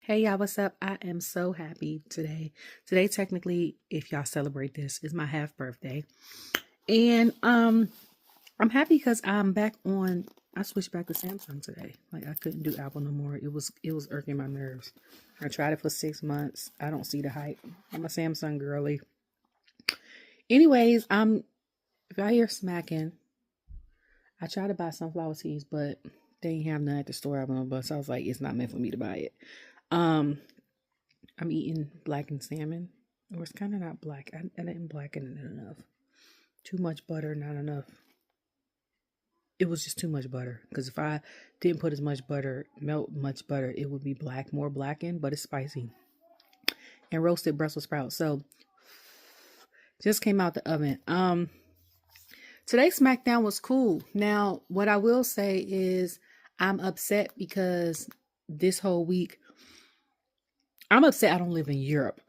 Hey y'all, what's up? I am so happy today. Today, technically, if y'all celebrate this, is my half birthday. And I'm happy because I'm back on I switched back to Samsung today. Like I couldn't do Apple no more. It was irking my nerves. I tried it for 6 months. I don't see the hype. I'm a Samsung girly. Anyways, if I hear smacking, I tried to buy sunflower seeds, but they ain't have none at the store I went on bus. I was like, it's not meant for me to buy it. Um I'm eating blackened salmon. Or it's kind of not black. I didn't blacken it enough. Too much butter, not enough. It was just too much butter. Because if I didn't put as much butter, melt much butter, it would be black, more blackened, but it's spicy. And roasted Brussels sprouts. So just came out the oven. Today's Smackdown was cool. Now, what I will say is I'm upset because this whole week I'm upset I don't live in Europe.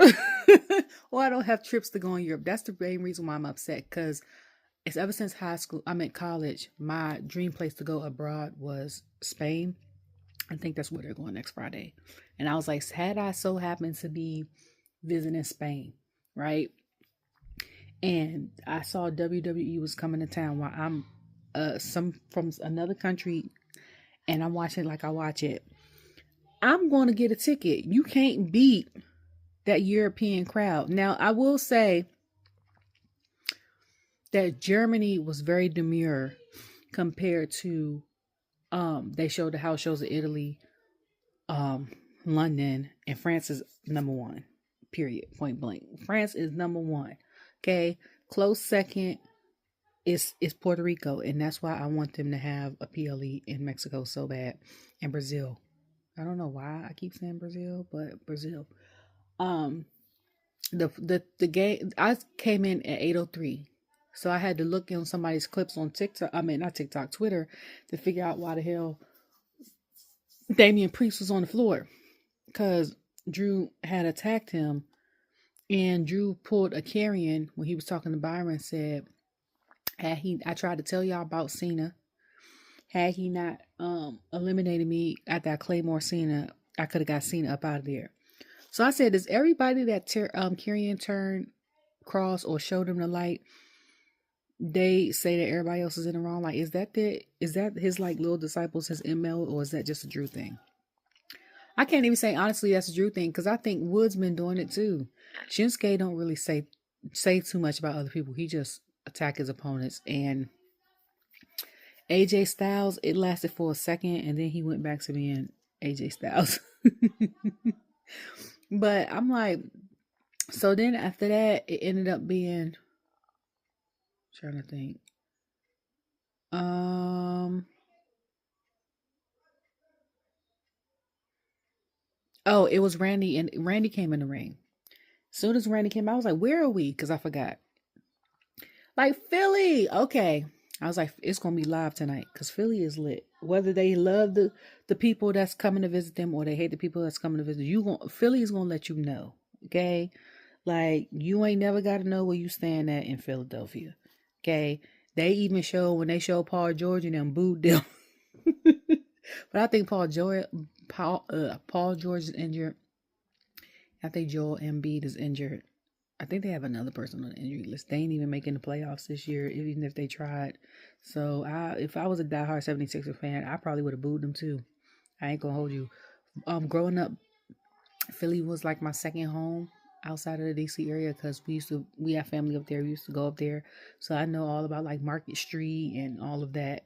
Or I don't have trips to go in Europe. That's the main reason why I'm upset. Because it's ever since high school, I'm at college, my dream place to go abroad was Spain. I think that's where they're going next Friday. And I was like, had I so happened to be visiting Spain, right? And I saw WWE was coming to town while I'm some from another country and I'm watching like I watch it. I'm going to get a ticket. You can't beat that European crowd. Now, I will say that Germany was very demure compared to they showed the house shows of Italy, London, and France is number one. Period. Point blank. France is number one. Okay. Close second is Puerto Rico, and that's why I want them to have a PLE in Mexico so bad, and Brazil. I don't know why I keep saying Brazil, but Brazil. The game I came in at 8:03, so I had to look on somebody's clips on TikTok. I mean, not TikTok, Twitter, to figure out why the hell Damian Priest was on the floor, because Drew had attacked him, and Drew pulled a carrion when he was talking to Byron and said, I tried to tell y'all about Cena. Had he not eliminated me at that Claymore Cena, I could have got Cena up out of there. So I said, does everybody that Kyrian turned cross or showed him the light, they say that everybody else is in the wrong? Like, is that his like little disciples, his ML, or is that just a Drew thing? I can't even say honestly that's a Drew thing, because I think Wood's been doing it too. Shinsuke don't really say too much about other people. He just attack his opponents. And AJ Styles, it lasted for a second, and then he went back to being AJ Styles. But I'm like, so then after that, it ended up being, trying to think. Oh, it was Randy, and Randy came in the ring. As soon as Randy came, I was like, where are we? Because I forgot. Like, Philly. Okay. I was like, it's going to be live tonight because Philly is lit. Whether they love the people that's coming to visit them or they hate the people that's coming to visit, Philly is going to let you know. Okay. Like, you ain't never got to know where you stand at in Philadelphia. Okay. They even when they show Paul George and them booed them. But I think Paul George is injured. I think Joel Embiid is injured. I think they have another person on the injury list. They ain't even making the playoffs this year, even if they tried. So if I was a diehard 76er fan, I probably would have booed them too. I ain't gonna hold you. Growing up, Philly was like my second home outside of the DC area, because we have family up there. We used to go up there, so I know all about like Market Street and all of that.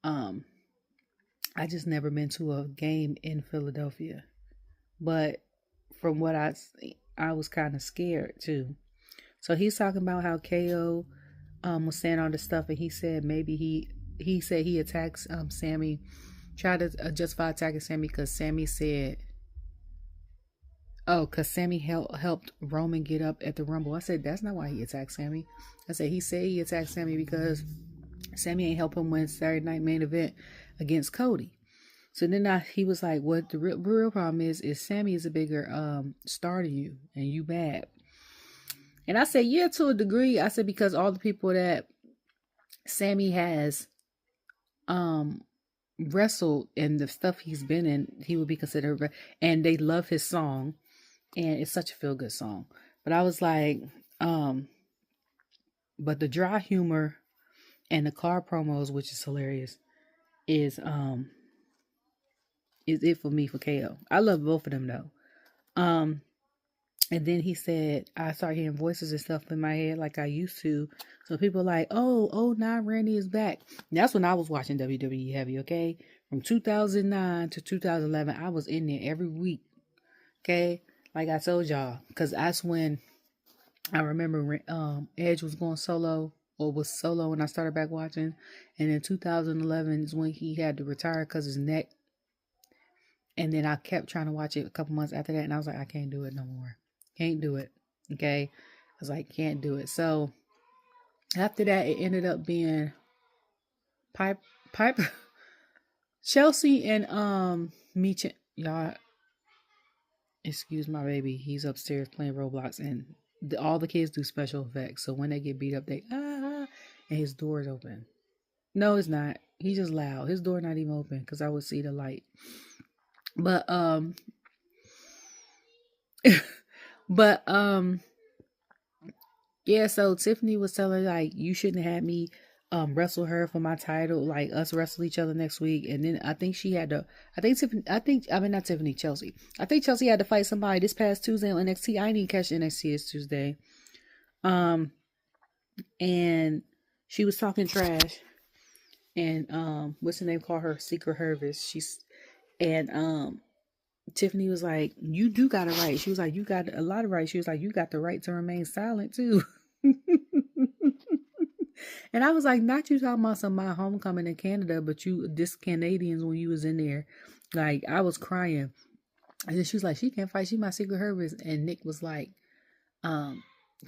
I just never been to a game in Philadelphia, but from what I was kind of scared too. So he's talking about how KO was saying all this stuff, and he said maybe he said he attacks Sammy, tried to justify attacking Sammy because Sammy said, because Sammy helped Roman get up at the Rumble. I said that's not why he attacked Sammy. I said he attacked Sammy because Sammy ain't help him win Saturday Night Main Event against Cody. So then he was like, what the real problem is Sammy is a bigger star than you, and you bad. And I said, yeah, to a degree. I said, because all the people that Sammy has wrestled and the stuff he's been in, he would be considered, and they love his song, and it's such a feel good song. But I was like, but the dry humor and the car promos, which is hilarious, is it for me for KO. I love both of them though. And then he said, I started hearing voices and stuff in my head like I used to. So people are like, oh, now Randy is back. That's when I was watching WWE heavy, okay? From 2009 to 2011, I was in there every week, okay? Like I told y'all, because that's when I remember Edge was going solo, or was solo when I started back watching. And in 2011 is when he had to retire because his neck. And then I kept trying to watch it a couple months after that, and I was like, I can't do it no more. Can't do it. Okay? I was like, can't do it. So after that, it ended up being Pipe Chelsea and Michin. Y'all, excuse my baby. He's upstairs playing Roblox, and all the kids do special effects. So when they get beat up, they and his door is open. No, it's not. He's just loud. His door not even open because I would see the light. But but yeah, so Tiffany was telling her, like, you shouldn't have me wrestle her for my title, like us wrestle each other next week. And then I think she had to Chelsea. I think Chelsea had to fight somebody this past Tuesday on NXT. I didn't catch NXT this Tuesday. And she was talking trash. And what's her name? Called her Secret Harvest. Tiffany was like, you do got a right. She was like, you got a lot of rights. She was like, you got the right to remain silent too. And I was like, not you talking about my homecoming in Canada, but you, this Canadians when you was in there. Like, I was crying. And then she was like, she can't fight. She my Secret Harvest. And Nick was like,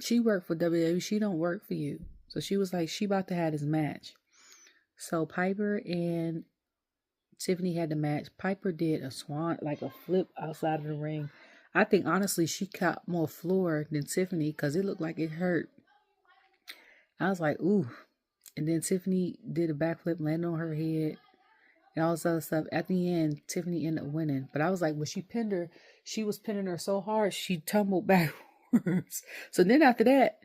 she worked for WWE. She don't work for you. So she was like, she about to have this match. So Piper and Tiffany had the match. Piper did a swan, like a flip outside of the ring. I think, honestly, she caught more floor than Tiffany because it looked like it hurt. I was like, ooh. And then Tiffany did a backflip, landed on her head, and all this other stuff. At the end, Tiffany ended up winning. But I was like, when she pinned her, she was pinning her so hard, she tumbled backwards. So then after that,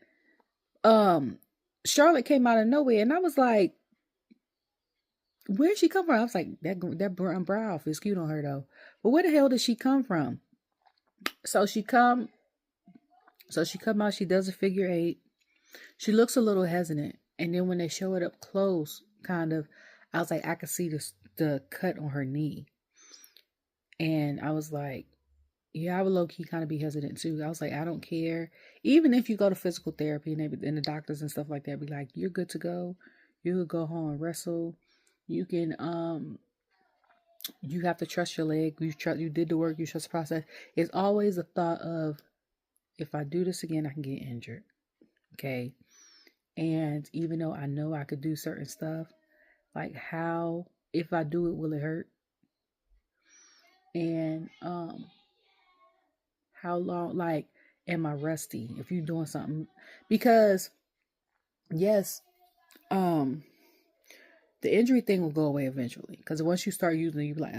Charlotte came out of nowhere, and I was like, where'd she come from? I was like, that brow outfit's cute on her though. But where the hell did she come from? So she come out, she does a figure 8. She looks a little hesitant. And then when they show it up close, kind of, I was like, I could see the cut on her knee. And I was like, yeah, I would low-key kind of be hesitant too. I was like, I don't care. Even if you go to physical therapy and the doctors and stuff like that be like, you're good to go. You could go home and wrestle. You can, you have to trust your leg. You did the work. You trust the process. It's always a thought of, if I do this again, I can get injured. Okay. And even though I know I could do certain stuff, like how, if I do it, will it hurt? And, how long, like, am I rusty? If you're doing something, because yes, the injury thing will go away eventually. Because once you start using it, you're like,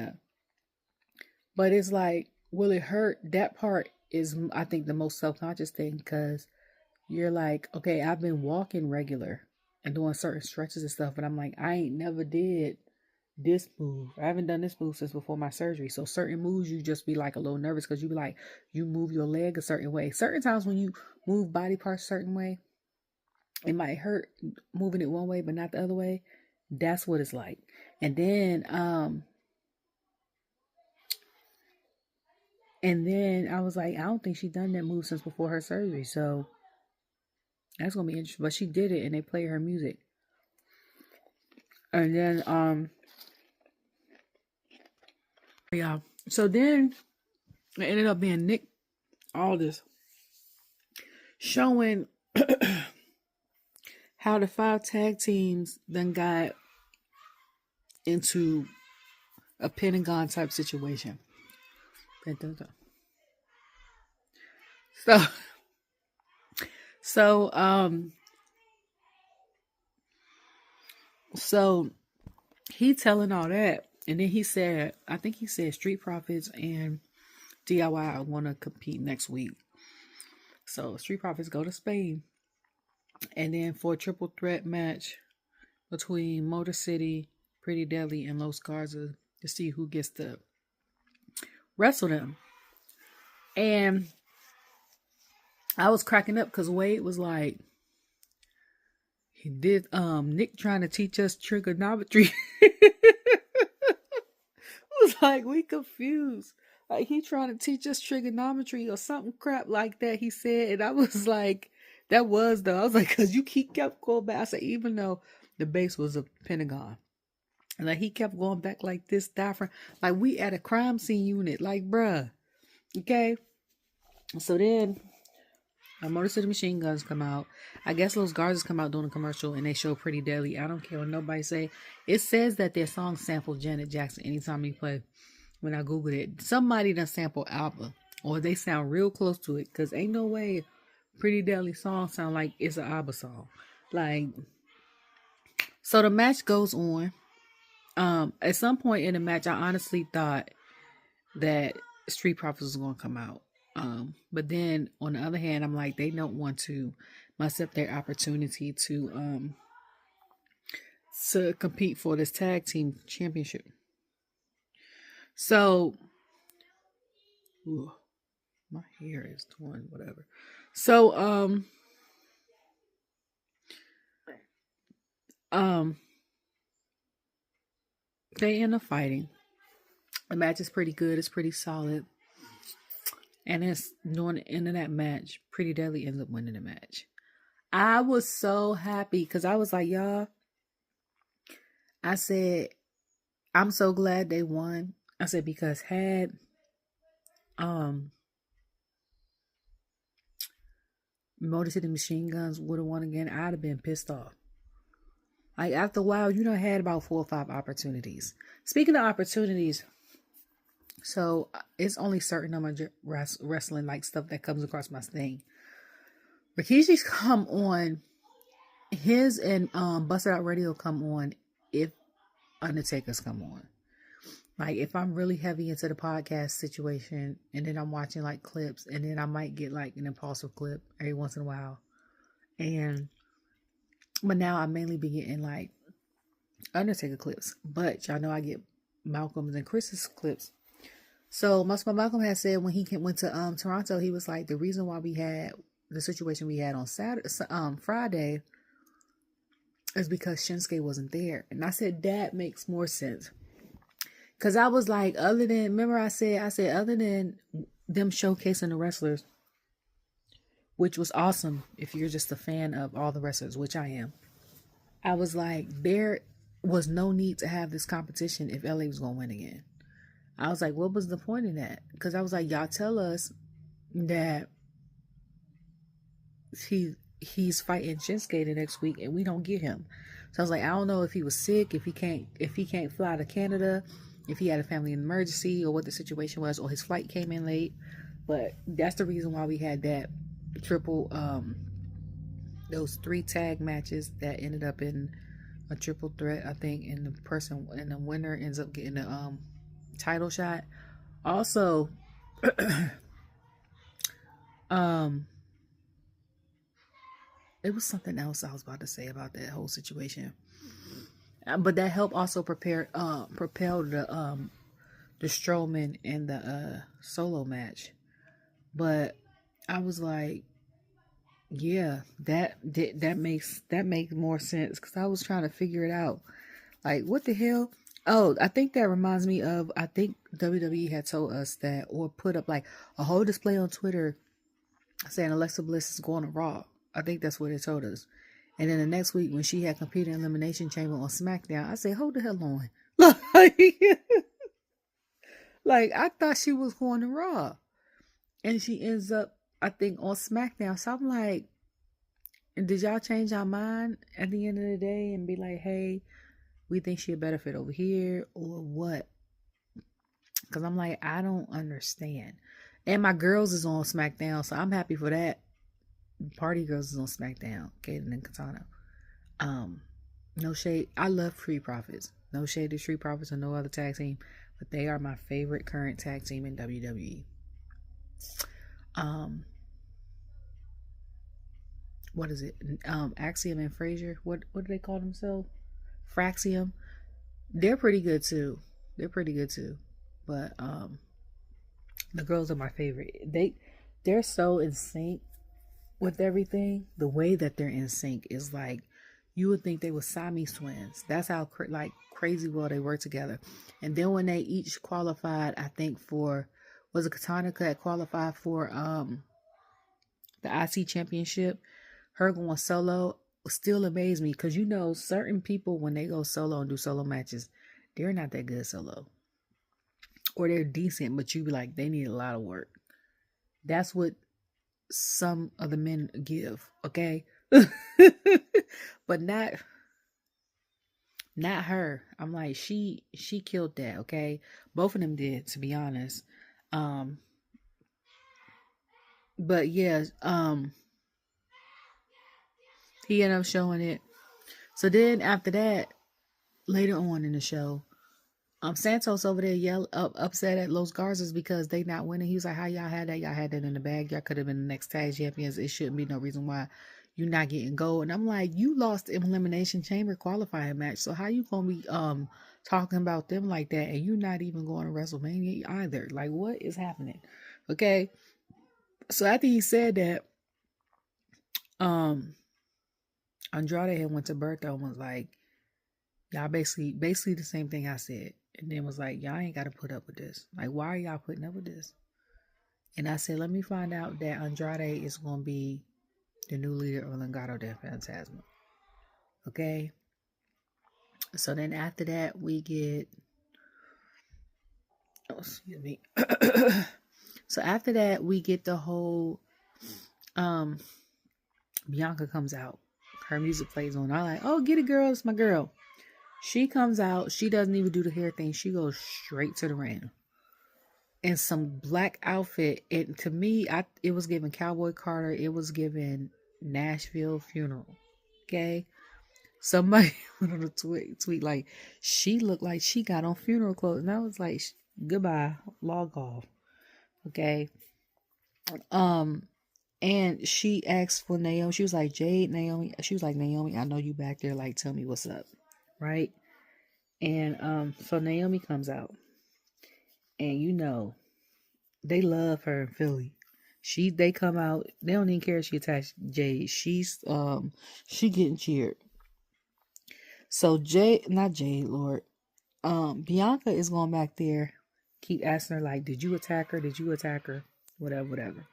But it's like, will it hurt? That part is, I think, the most self-conscious thing. Because you're like, okay, I've been walking regular and doing certain stretches and stuff. But I'm like, I ain't never did this move. I haven't done this move since before my surgery. So certain moves, you just be like a little nervous. Because you be like, you move your leg a certain way. Certain times when you move body parts a certain way, it might hurt moving it one way, but not the other way. That's what it's like. And then I was like, I don't think she done that move since before her surgery. So that's gonna be interesting. But she did it, and they play her music. And then yeah. So then it ended up being Nick Aldis showing how the 5 tag teams then got into a Pentagon type situation. So he telling all that, And then he said, I think he said Street Profits and DIY want to compete next week. So Street Profits go to Spain. And then for a triple threat match between Motor City, Pretty Deadly, and Los Garza to see who gets to wrestle them. And I was cracking up because Wade was like, he did Nick trying to teach us trigonometry. Was like, we confused. Like, he trying to teach us trigonometry or something crap like that, he said. And I was like, that was though. I was like, because you kept going back. I said, even though the base was a pentagon. And like, he kept going back like this, different. Like, we at a crime scene unit. Like, bruh. Okay. So then, Motor City Machine Guns come out. I guess Los Garzas come out doing a commercial and they show Pretty Deadly. I don't care what nobody say. It says that their song sampled Janet Jackson anytime they play. When I Googled it, somebody done sample Alba. Or they sound real close to it. Because ain't no way Pretty Deadly song sound like it's an ABBA song. Like, so the match goes on. At some point in the match, I honestly thought that Street Profits was going to come out. But then on the other hand, I'm like, they don't want to mess up their opportunity to compete for this tag team championship. So, my hair is torn, whatever. So, they end up fighting. The match is pretty good. It's pretty solid. And it's during the end of that match, Pretty Deadly ends up winning the match. I was so happy because I was like, y'all, I said, I'm so glad they won. I said, because had Motor City Machine Guns would have won again, I'd have been pissed off. Like, after a while, you know, had about 4 or 5 opportunities. Speaking of opportunities, so it's only certain number of wrestling like stuff that comes across my thing. Rikishi's come on, his and Busted Out Radio come on if Undertaker's come on. Like, if I'm really heavy into the podcast situation and then I'm watching like clips and then I might get like an impulsive clip every once in a while. But now I mainly be getting like Undertaker clips. But y'all know I get Malcolm's and Chris's clips. So Malcolm had said when he went to Toronto, he was like, the reason why we had the situation we had on Friday is because Shinsuke wasn't there. And I said, that makes more sense. Because I was like, other than them showcasing the wrestlers, which was awesome if you're just a fan of all the wrestlers, which I am. I was like, there was no need to have this competition if LA was going to win again. I was like, what was the point in that? Because I was like, y'all tell us that he's fighting Shinsuke the next week and we don't get him. So I was like, I don't know if he was sick, if he can't fly to Canada, if he had a family emergency or what the situation was, or his flight came in late. But that's the reason why we had that triple, those 3 tag matches that ended up in a triple threat, I think, and the winner ends up getting a title shot. Also, it was something else I was about to say about that whole situation. But that helped also propel the Strowman and the solo match. But I was like, yeah, that makes more sense, because I was trying to figure it out. Like, what the hell? Oh, I think that reminds me of, I think WWE had told us that, or put up like a whole display on Twitter saying Alexa Bliss is going to Raw. I think that's what they told us. And then the next week when she had competed in Elimination Chamber on Smackdown, I said, hold the hell on. Like, I thought she was going to Raw. And she ends up, I think, on Smackdown. So I'm like, did y'all change our mind at the end of the day and be like, hey, we think she'd better fit over here, or what? Because I'm like, I don't understand. And my girls is on Smackdown, so I'm happy for that. Party Girls is on Smackdown, Kaden and Katana. No shade. I love Free Profits. No shade to Street Profits or no other tag team, but they are my favorite current tag team in WWE. What is it? Axiom and Frazier. What do they call themselves? Fraxium. They're pretty good too. But the girls are my favorite. They're so in sync with everything. The way that they're in sync is like you would think they were Siamese twins. That's how crazy well they work together. And then when they each qualified, I think was it Katana that qualified for the IC championship? Her going solo still amazed me because certain people when they go solo and do solo matches, they're not that good solo. Or they're decent, but you be like, they need a lot of work. That's what some of the men give, okay? But not her. I'm like, she killed that, okay? Both of them did, to be honest. But yeah, he ended up showing it. So then after that, later on in the show, Santos over there upset at Los Garzas because they not winning. He was like, how y'all had that? Y'all had that in the bag. Y'all could have been the next tag champions. It shouldn't be no reason why you're not getting gold. And I'm like, you lost the Elimination Chamber qualifying match. So how you gonna be talking about them like that and you not even going to WrestleMania either? Like, what is happening? Okay. So after he said that, Andrade had went to Bertha and was like, y'all basically the same thing I said. And then was like, y'all ain't got to put up with this. Like, why are y'all putting up with this? And I said, let me find out that Andrade is going to be the new leader of Legado del Fantasma. Okay? So then after that, we get... Oh, excuse me. So after that, we get the whole... Bianca comes out. Her music plays on. I'm like, oh, get it, girl. It's my girl. She comes out. She doesn't even do the hair thing. She goes straight to the ring. In some black outfit. And to me, it was given Cowboy Carter. It was given Nashville Funeral. Okay? Somebody went on a tweet like, she looked like she got on funeral clothes. And I was like, goodbye. Log off. Okay? And she asked for Naomi. She was like, Jade, Naomi. She was like, Naomi, I know you back there. Like, tell me what's up. Right? And so Naomi comes out. And they love her in Philly. They come out. They don't even care if she attached Jade. She getting cheered. So Bianca is going back there. Keep asking her like, did you attack her? Did you attack her? Whatever.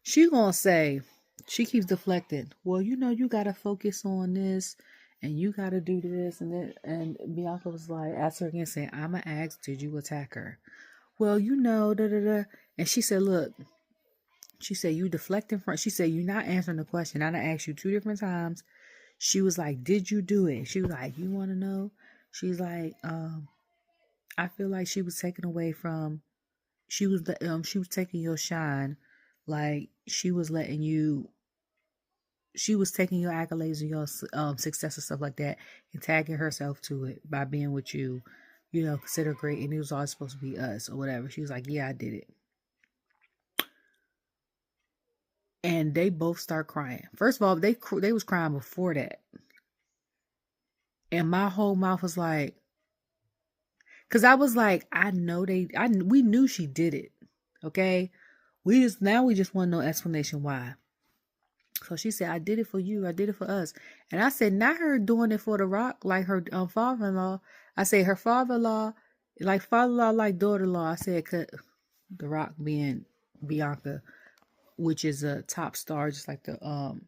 She gonna say, she keeps deflecting. Well, you gotta focus on this, and you gotta do this, and then, and Bianca was like, asked her again, saying, I'ma ask, did you attack her? Well, da. And she said, look, she said, you deflecting from, she said, you're not answering the question. I done asked you 2 different times. She was like, did you do it? She was like, you want to know? She's like, I feel like she was taken away from, she was taking your shine. Like, she was taking your accolades and your success and stuff like that and tagging herself to it by being with you, consider great, and it was all supposed to be us or whatever. She was like, yeah, I did it. And they both start crying. First of all, they was crying before that. And my whole mouth was like, because I was like, we knew she did it. Okay? We just want no explanation why. So she said, I did it for you. I did it for us. And I said, not her doing it for The Rock, like her father-in-law. I said, her father-in-law, like daughter-in-law. I said, The Rock being Bianca, which is a top star, just like The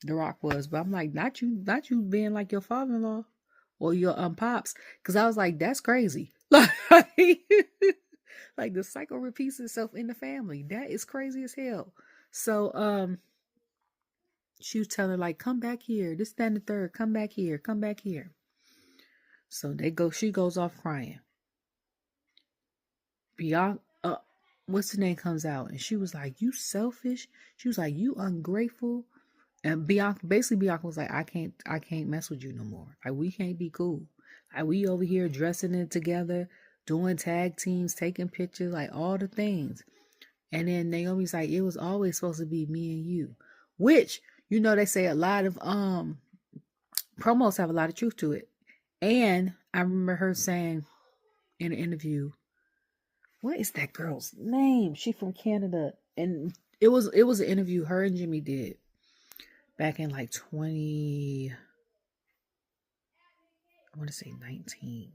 Rock was. But I'm like, not you being like your father-in-law or your pops. Because I was like, that's crazy. Like the cycle repeats itself in the family. That is crazy as hell. So she was telling her, like, come back here. This, that, and the third. Come back here. Come back here. So she goes off crying. Bianca, what's the name, comes out, and she was like, you selfish. She was like, you ungrateful. And Bianca was like, I can't mess with you no more. Like, we can't be cool. Like, we over here dressing it together, doing tag teams, taking pictures, like all the things. And then Naomi's like, it was always supposed to be me and you. Which, you know, they say a lot of promos have a lot of truth to it. And I remember her saying in an interview, what is that girl's name? She from Canada. And it was an interview her and Jimmy did back in like 20, I want to say 19.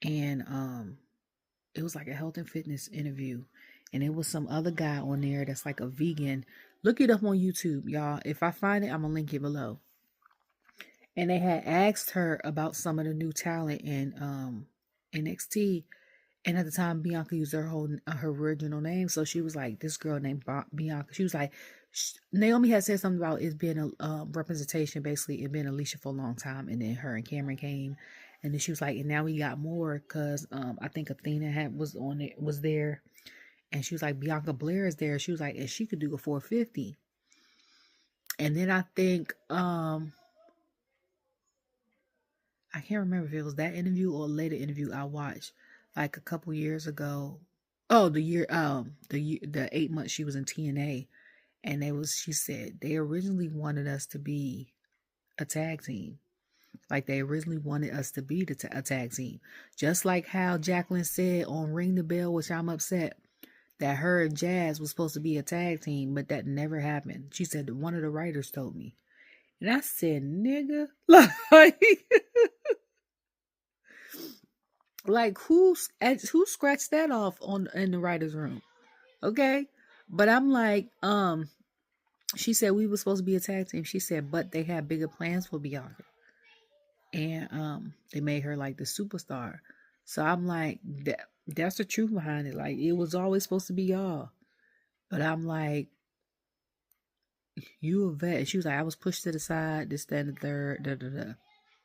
And it was like a health and fitness interview. And it was some other guy on there that's like a vegan. Look it up on YouTube, y'all. If I find it, I'm going to link it below. And they had asked her about some of the new talent in NXT. And at the time, Bianca used her original name. So she was like, this girl named Bianca. She was like, Naomi had said something about it being a representation, basically it being Alicia for a long time. And then her and Cameron came. And then she was like, and now we got more because I think Athena was there. And she was like, Bianca Belair is there. She was like, and she could do a 450. And then I think, I can't remember if it was that interview or a later interview I watched like a couple years ago. Oh, the 8 months she was in TNA. And she said they originally wanted us to be a tag team. Like they originally wanted us to be a tag team. Just like how Jacqueline said on Ring the Bell, which I'm upset, that her and Jazz was supposed to be a tag team, but that never happened. She said that one of the writers told me. And I said, nigga, like who scratched that off in the writer's room? Okay. But I'm like, she said we were supposed to be a tag team. She said, but they had bigger plans for Bianca. And they made her like the superstar. So I'm like, that's the truth behind it. Like, it was always supposed to be y'all. But I'm like, you a vet. And she was like, I was pushed to the side, this, that, and the third,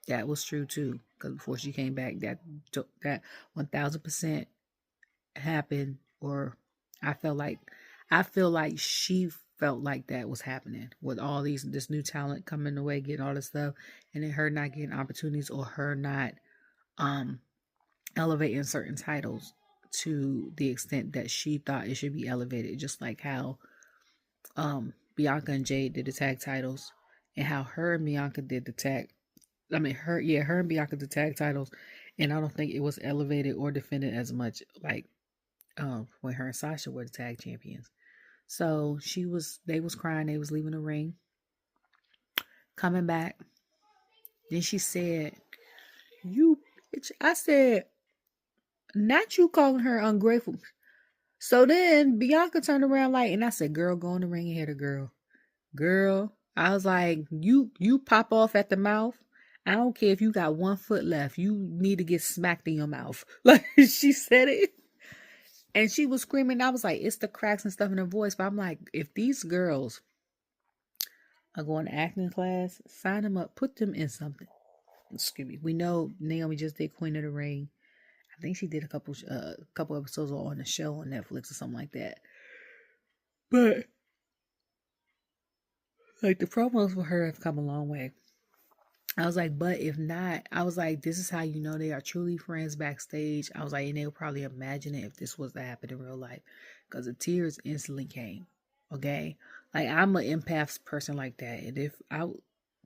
That was true too. Because before she came back, that 1000% happened. Or I feel like she felt like that was happening with all this new talent coming away, getting all this stuff, and then her not getting opportunities or her not elevating certain titles to the extent that she thought it should be elevated, just like how Bianca and Jade did the tag titles, and how her and Bianca did the tag. Her and Bianca did the tag titles, and I don't think it was elevated or defended as much like when her and Sasha were the tag champions. So they was crying, they was leaving the ring, coming back. Then she said, you bitch. I said, not you calling her ungrateful. So then Bianca turned around and I said, girl, go in the ring and hit her, girl. Girl, I was like, you pop off at the mouth. I don't care if you got 1 foot left. You need to get smacked in your mouth. Like, she said it. And she was screaming. I was like, it's the cracks and stuff in her voice. But I'm like, if these girls are going to acting class, sign them up, put them in something. Excuse me. We know Naomi just did Queen of the Ring. I think she did a couple episodes on the show on Netflix or something like that. But like the promos for her have come a long way. I was like, but if not, I was like, this is how you know they are truly friends backstage. I was like, and they'll probably imagine it if this was to happen in real life. Because the tears instantly came. Okay? Like, I'm an empath person like that. And if I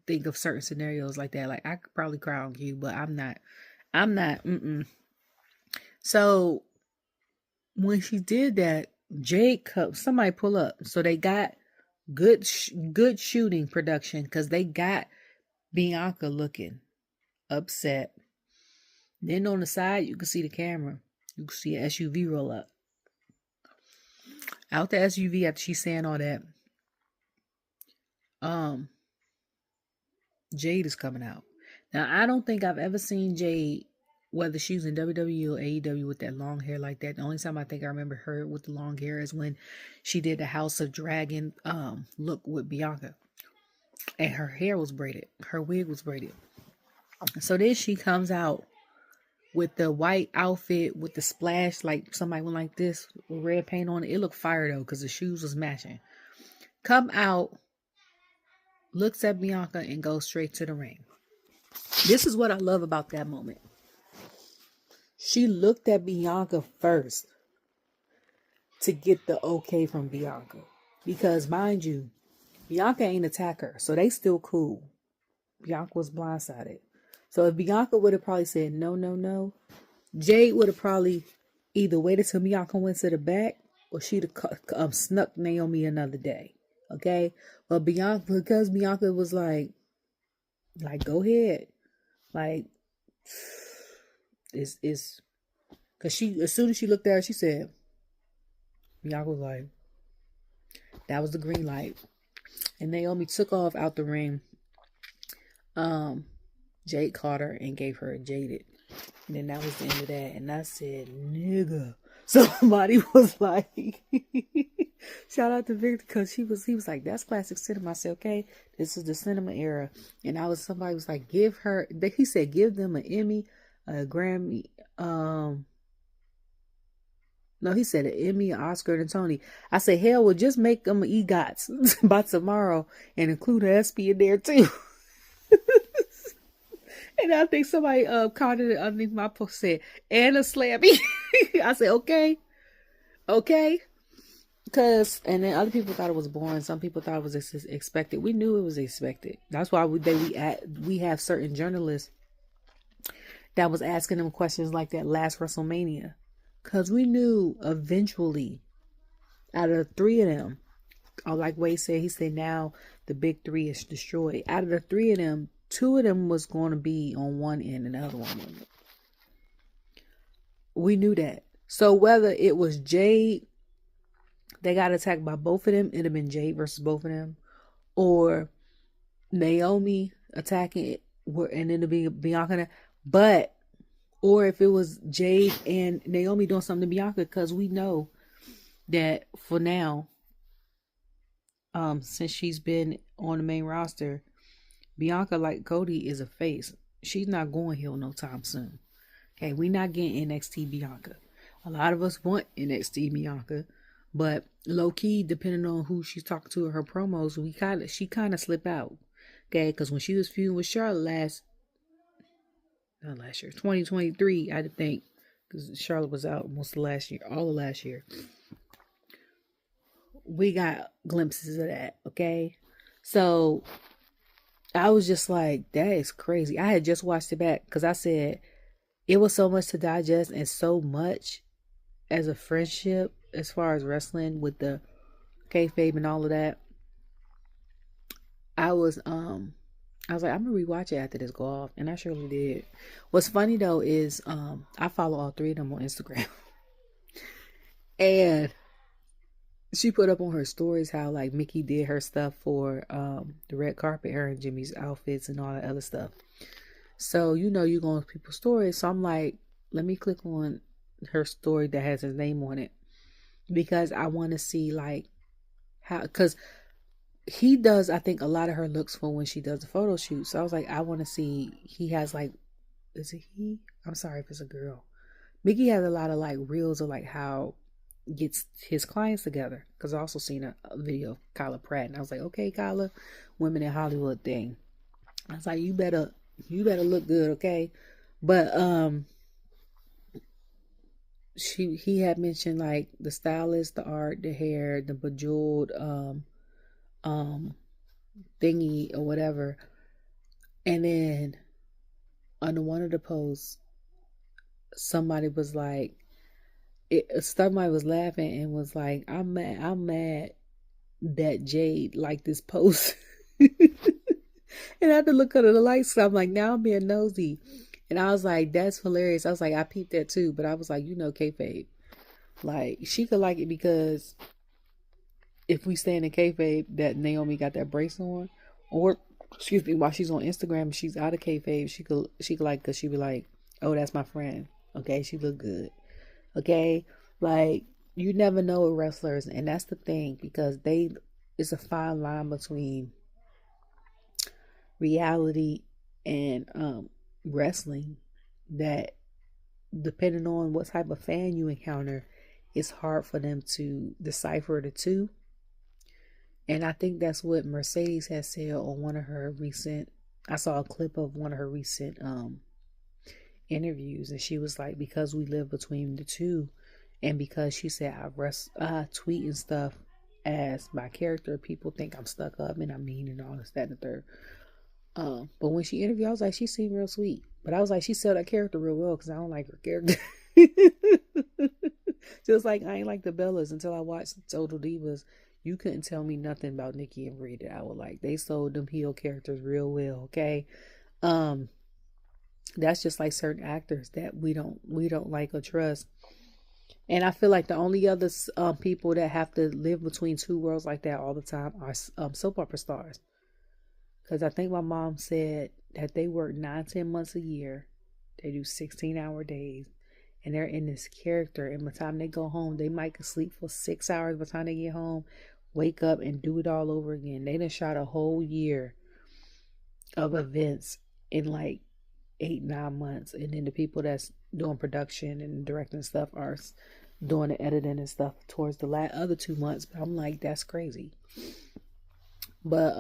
think of certain scenarios like that, like, I could probably cry on cue, but I'm not. So, when she did that, Jade Cup, somebody pull up. So, they got good shooting production because they got Bianca looking upset. Then on the side, you can see the camera. You can see an SUV roll up. Out the SUV after she's saying all that, Jade is coming out. Now, I don't think I've ever seen Jade, whether she was in WWE or AEW, with that long hair like that. The only time I think I remember her with the long hair is when she did the House of Dragon look with Bianca. And her hair was braided. Her wig was braided. So then she comes out with the white outfit with the splash, like somebody went like this with red paint on it. It looked fire though, because the shoes was matching. Come out, looks at Bianca and goes straight to the ring. This is what I love about that moment. She looked at Bianca first to get the okay from Bianca. Because mind you, Bianca ain't attack her. So they still cool. Bianca was blindsided. So if Bianca would have probably said no, no, no, Jade would have probably either waited till Bianca went to the back or she'd have snuck Naomi another day. Okay? But because Bianca was like, go ahead. Like, it's because as soon as she looked at her, she said, Bianca was like, that was the green light. And Naomi took off out the ring. Jade caught her and gave her a jaded. And then that was the end of that. And I said, nigga. Somebody was like, shout out to Victor, because he was like, that's classic cinema. I said, okay, this is the cinema era. And somebody was like, he said, give them an Emmy, a Grammy, no, he said an Emmy, an Oscar, and a Tony. I said, hell, well, just make them EGOTs by tomorrow and include an SP in there too. And I think somebody commented it underneath my post, said, and a slammy. I said, okay. And then other people thought it was boring. Some people thought it was expected. We knew it was expected. That's why we have certain journalists that was asking them questions like that last WrestleMania. Because we knew eventually, out of the three of them, like Wade said, he said now the big three is destroyed. Out of the three of them, two of them was going to be on one end and the other one wasn't. We knew that. So whether it was Jade, they got attacked by both of them, it'd have been Jade versus both of them. Or Naomi attacking it, and then it'd be Bianca. Or if it was Jade and Naomi doing something to Bianca, because we know that for now, since she's been on the main roster, Bianca, like Cody, is a face. She's not going heel no time soon. Okay, we're not getting NXT Bianca. A lot of us want NXT Bianca, but low key, depending on who she's talking to in her promos, she kind of slip out. Okay, because when she was feuding with Charlotte not last year, 2023, I think, because Charlotte was out most of last year, all of last year. We got glimpses of that, okay? So I was just like, that is crazy. I had just watched it back because I said it was so much to digest and so much as a friendship as far as wrestling with the kayfabe and all of that. I was like, I'm gonna rewatch it after this go off, and I surely did. What's funny though is I follow all three of them on Instagram. And she put up on her stories how like Mickey did her stuff for the red carpet, her and Jimmy's outfits and all that other stuff. So you go on people's stories. So I'm like, let me click on her story that has his name on it, because I want to see like how, because he does, I think, a lot of her looks for when she does the photo shoot. So I was like, I want to see, he has like, is it he? I'm sorry if it's a girl. Mickey has a lot of like reels of like how gets his clients together, because I also seen a video of Kyla Pratt, and I was like, okay, Kyla, women in Hollywood thing. I was like, you better look good, okay? But he had mentioned like the stylist, the art, the hair, the bejeweled thingy or whatever. And then under one of the posts, somebody was like, somebody was laughing and was like, I'm mad that Jade liked this post. And I had to look under the lights. So I'm like, now I'm being nosy. And I was like, that's hilarious. I was like, I peeped that too. But I was like, kayfabe. Like, she could like it because if we stand in kayfabe that Naomi got that brace on, or excuse me, while she's on Instagram, she's out of kayfabe, she could like, because she be like, oh, that's my friend. Okay, she look good. Okay, like, you never know with wrestlers, and that's the thing, because it's a fine line between reality and wrestling, that depending on what type of fan you encounter, it's hard for them to decipher the two. And I think that's what Mercedes has said on one of her recent I saw a clip of one of her recent interviews, and she was like, because we live between the two, and because she said I tweet and stuff as my character, people think I'm stuck up and I'm mean and all this, that, and the third. But when she interviewed, I was like, she seemed real sweet. But I was like, she sold that character real well because I don't like her character. Just like I ain't like the Bellas until I watched Total Divas. You couldn't tell me nothing about Nikki and Brie that I would like. They sold them heel characters real well, okay? Um, that's just like certain actors that we don't like or trust. And I feel like the only other people that have to live between two worlds like that all the time are soap opera stars. Because I think my mom said that they work 9-10 months a year. They do 16-hour days. And they're in this character. And by the time they go home, they might sleep for 6 hours. By the time they get home, wake up and do it all over again. They done shot a whole year of events in like 8-9 months. And then the people that's doing production and directing stuff are doing the editing and stuff towards the other 2 months. But I'm like, that's crazy. But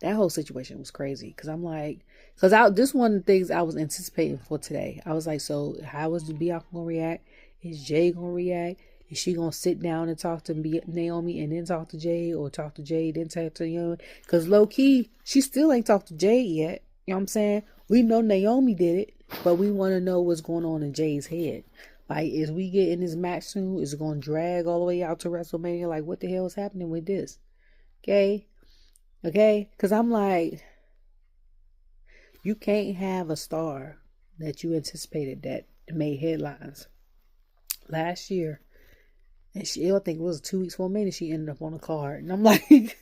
that whole situation was crazy because I'm like, this one of the things I was anticipating for today. I was like, so how is Bianca gonna react? Is Jade gonna react? Is she gonna sit down and talk to Naomi and then talk to Jade, or talk to Jade then talk to Naomi? Because low key, she still ain't talked to Jade yet. You know what I'm saying? We know Naomi did it, but we want to know what's going on in Jade's head. Like, is we get in this match soon? Is it gonna drag all the way out to WrestleMania? Like, what the hell is happening with this? Okay, because I'm like, you can't have a star that you anticipated that made headlines last year, and I think it was 2 weeks before Mania, she ended up on a card, and I'm like,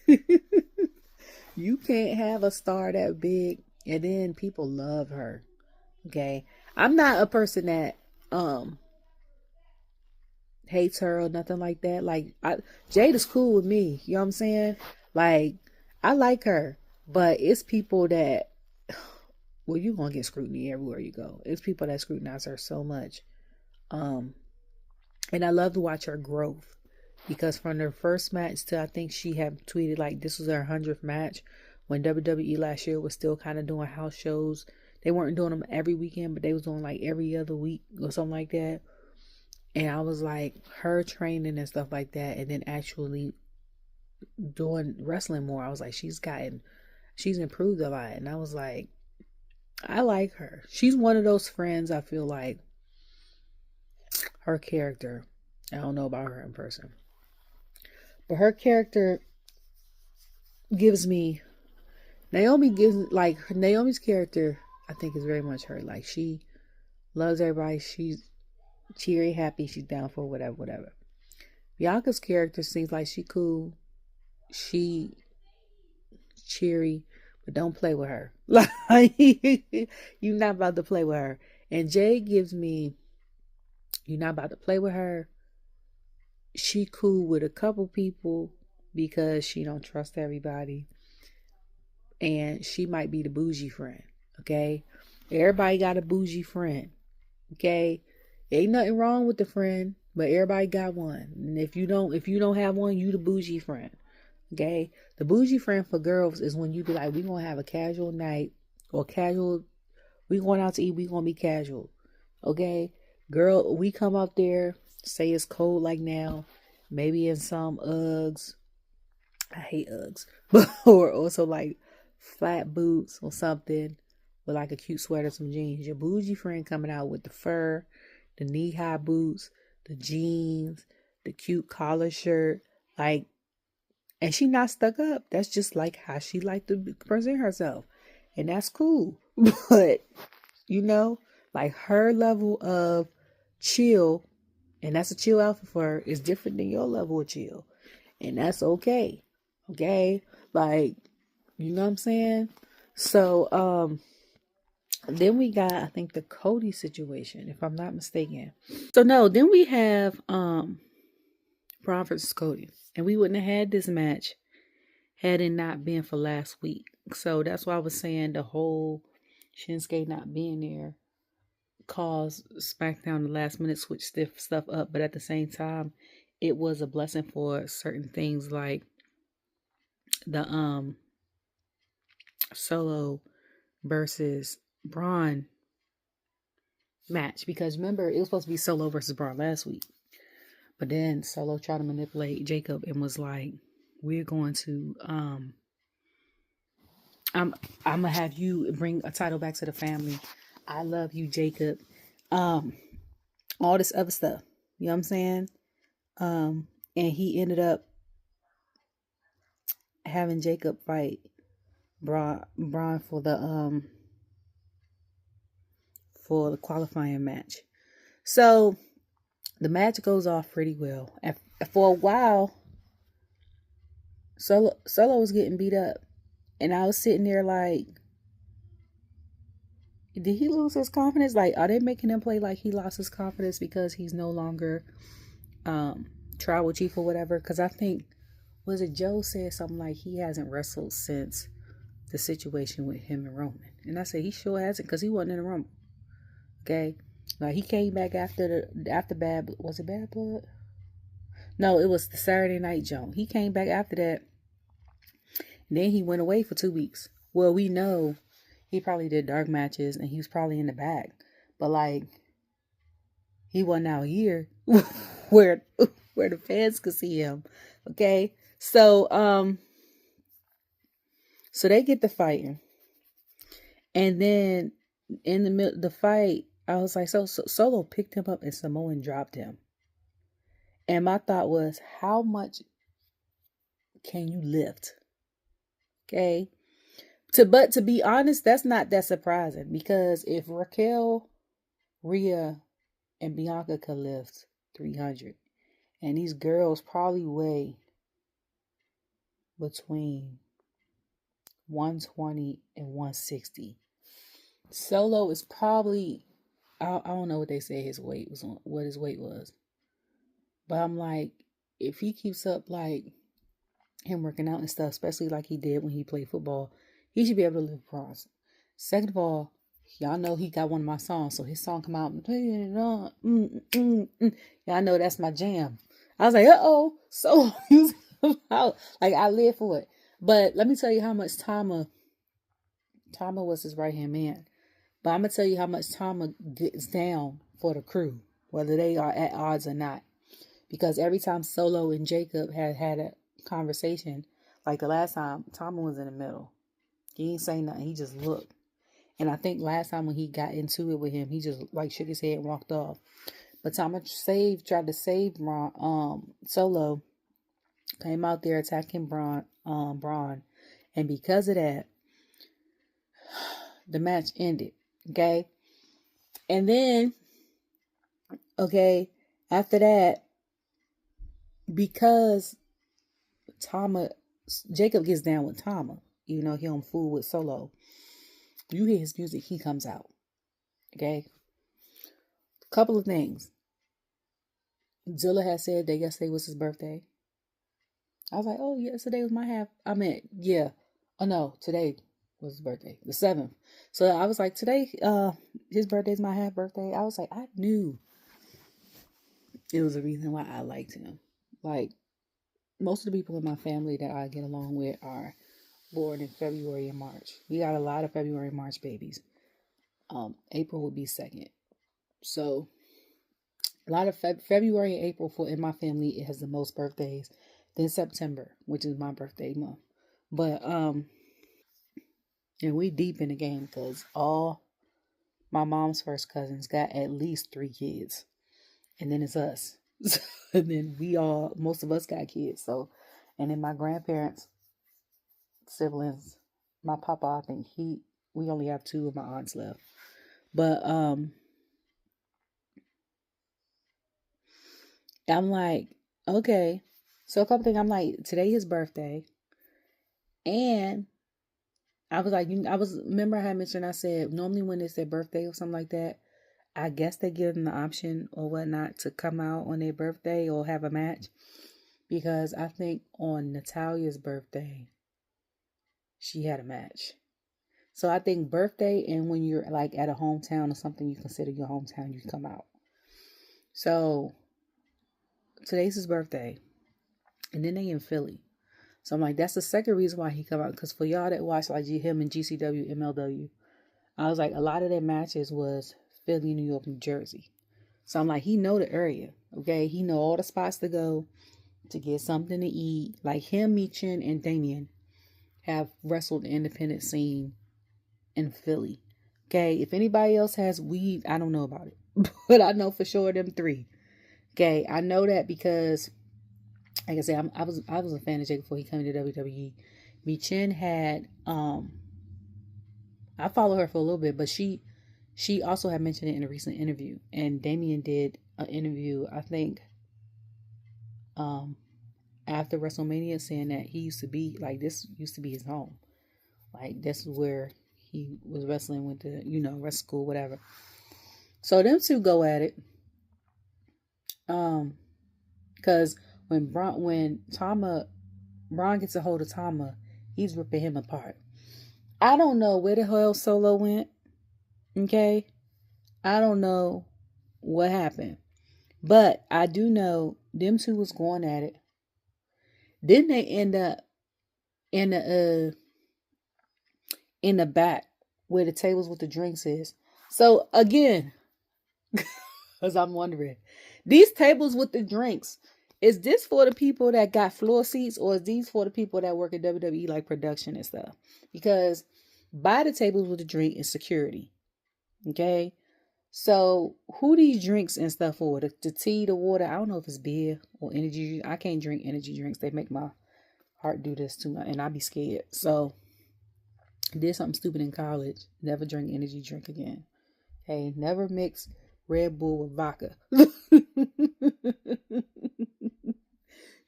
you can't have a star that big and then people love her. Okay, I'm not a person that hates her or nothing like that. Like, Jade is cool with me. You know what I'm saying? Like, I like her, but it's people that, well, you're gonna get scrutiny everywhere you go. It's people that scrutinize her so much. And I love to watch her growth, because from her first match to, I think she had tweeted like this was her 100th match, when WWE last year was still kind of doing house shows. They weren't doing them every weekend, but they was doing like every other week or something like that. And I was like, her training and stuff like that, and then actually doing wrestling more, I was like, she's improved a lot. And I was like, I like her. She's one of those friends, I feel like, her character, I don't know about her in person, but her character gives me, Naomi's character, I think, is very much her. Like, she loves everybody. She's cheery, happy. She's down for whatever. Bianca's character seems like she cool. She cheery, but don't play with her. Like, you're not about to play with her. And Jade gives me, you're not about to play with her. She cool with a couple people because she don't trust everybody. And she might be the bougie friend. Okay? Everybody got a bougie friend. Okay? Ain't nothing wrong with the friend, but everybody got one. And if you don't have one, you the bougie friend. Okay? The bougie friend for girls is when you be like, we gonna have a casual night, or we going out to eat, we gonna be casual. Okay? Girl, we come up there, say it's cold like now, maybe in some Uggs. I hate Uggs. Or also like flat boots or something with like a cute sweater, some jeans. Your bougie friend coming out with the fur, the knee-high boots, the jeans, the cute collar shirt, like, and she not stuck up. That's just like how she like to present herself. And that's cool. But, like, her level of chill, and that's a chill outfit for her, is different than your level of chill. And that's okay. Okay? Like, you know what I'm saying? So, then we got, I think, the Cody situation, if I'm not mistaken. So no, then we have Braun versus Cody. And we wouldn't have had this match had it not been for last week. So that's why I was saying the whole Shinsuke not being there caused Smackdown the last minute switch stuff up. But at the same time, it was a blessing for certain things, like the Solo versus Braun match, because remember it was supposed to be Solo versus Braun last week, but then Solo tried to manipulate Jacob and was like, we're going to I'm gonna have you bring a title back to the family. I love you, Jacob. All this other stuff. You know what I'm saying? And he ended up having Jacob fight Braun for the qualifying match. So the match goes off pretty well. And for a while, Solo was getting beat up. And I was sitting there like, did he lose his confidence? Like, are they making him play like he lost his confidence because he's no longer tribal chief or whatever? Because I think, was it Joe said something like he hasn't wrestled since the situation with him and Roman. And I said, he sure hasn't, because he wasn't in the Rumble. Okay? Like, he came back after was it Bad Blood? No, it was the Saturday Night Joe. He came back after that. And then he went away for 2 weeks. Well, we know he probably did dark matches and he was probably in the back. But like, he wasn't out here where the fans could see him. Okay? So they get the fighting. And then in the middle the fight, I was like, so Solo picked him up and Samoan dropped him. And my thought was, how much can you lift? Okay. But to be honest, that's not that surprising, because if Raquel, Rhea, and Bianca could lift 300, and these girls probably weigh between 120 and 160. Solo is probably, I don't know what they say his weight was on, what his weight was. But I'm like, if he keeps up like him working out and stuff, especially like he did when he played football, he should be able to lift bronze. Second of all, y'all know he got one of my songs, so his song come out, y'all know that's my jam. I was like, so like, I live for it. But let me tell you how much Tama was his right hand man. But I'm gonna tell you how much Tama gets down for the crew, whether they are at odds or not. Because every time Solo and Jacob had a conversation, like the last time, Tama was in the middle. He ain't saying nothing. He just looked. And I think last time when he got into it with him, he just like shook his head and walked off. But Tama tried to save Solo, came out there attacking Braun. And because of that, the match ended. Okay. And then, after that, because Jacob gets down with Tama, even though he don't fool with Solo, you hear his music, he comes out. Okay. Couple of things. Zilla had said that yesterday was his birthday. I was like, oh, yesterday was today was his birthday, the 7th. So I was like, today, his birthday's my half birthday. I was like, I knew it was a reason why I liked him. Like, most of the people in my family that I get along with are born in February and March. We got a lot of February and March babies. April would be second. So a lot of February and April in my family, it has the most birthdays. Then September, which is my birthday month. But and we deep in the game, because all my mom's first cousins got at least 3 kids. And then it's us. And then most of us got kids. So, and then my grandparents, siblings, my papa, I think we only have 2 of my aunts left. But I'm like, okay. So a couple things, I'm like, today his birthday. And I was like, remember I had mentioned, I said, normally when it's their birthday or something like that, I guess they give them the option or whatnot to come out on their birthday or have a match. Because I think on Natalia's birthday, she had a match. So I think birthday and when you're like at a hometown or something you consider your hometown, you come out. So today's his birthday. And then they in Philly. So I'm like, that's the second reason why he come out. Because for y'all that watch like him and GCW, MLW, I was like, a lot of their matches was Philly, New York, New Jersey. So I'm like, he know the area, okay? He know all the spots to go to get something to eat. Like him, Michin, and Damien have wrestled the independent scene in Philly. Okay, if anybody else has weed, I don't know about it. But I know for sure them three. Okay, I know that because, like I said, I was a fan of Jake before he came to WWE. Michin had, I follow her for a little bit, but she also had mentioned it in a recent interview. And Damien did an interview, I think, after WrestleMania, saying that he used to be, like, this used to be his home. Like, this is where he was wrestling with the, wrestling school, whatever. So them two go at it. Because when Braun gets a hold of Tama, he's ripping him apart. I don't know where the hell Solo went. Okay? I don't know what happened. But I do know them two was going at it. Then they end up in the back where the tables with the drinks is. So again, because I'm wondering, these tables with the drinks, is this for the people that got floor seats, or is these for the people that work at WWE, like production and stuff? Because by the tables with the drink is security. Okay? So who these drinks and stuff for? The tea, the water, I don't know if it's beer or energy. I can't drink energy drinks. They make my heart do this too much, and I be scared. So did something stupid in college. Never drink energy drink again. Okay, never mix Red Bull with vodka.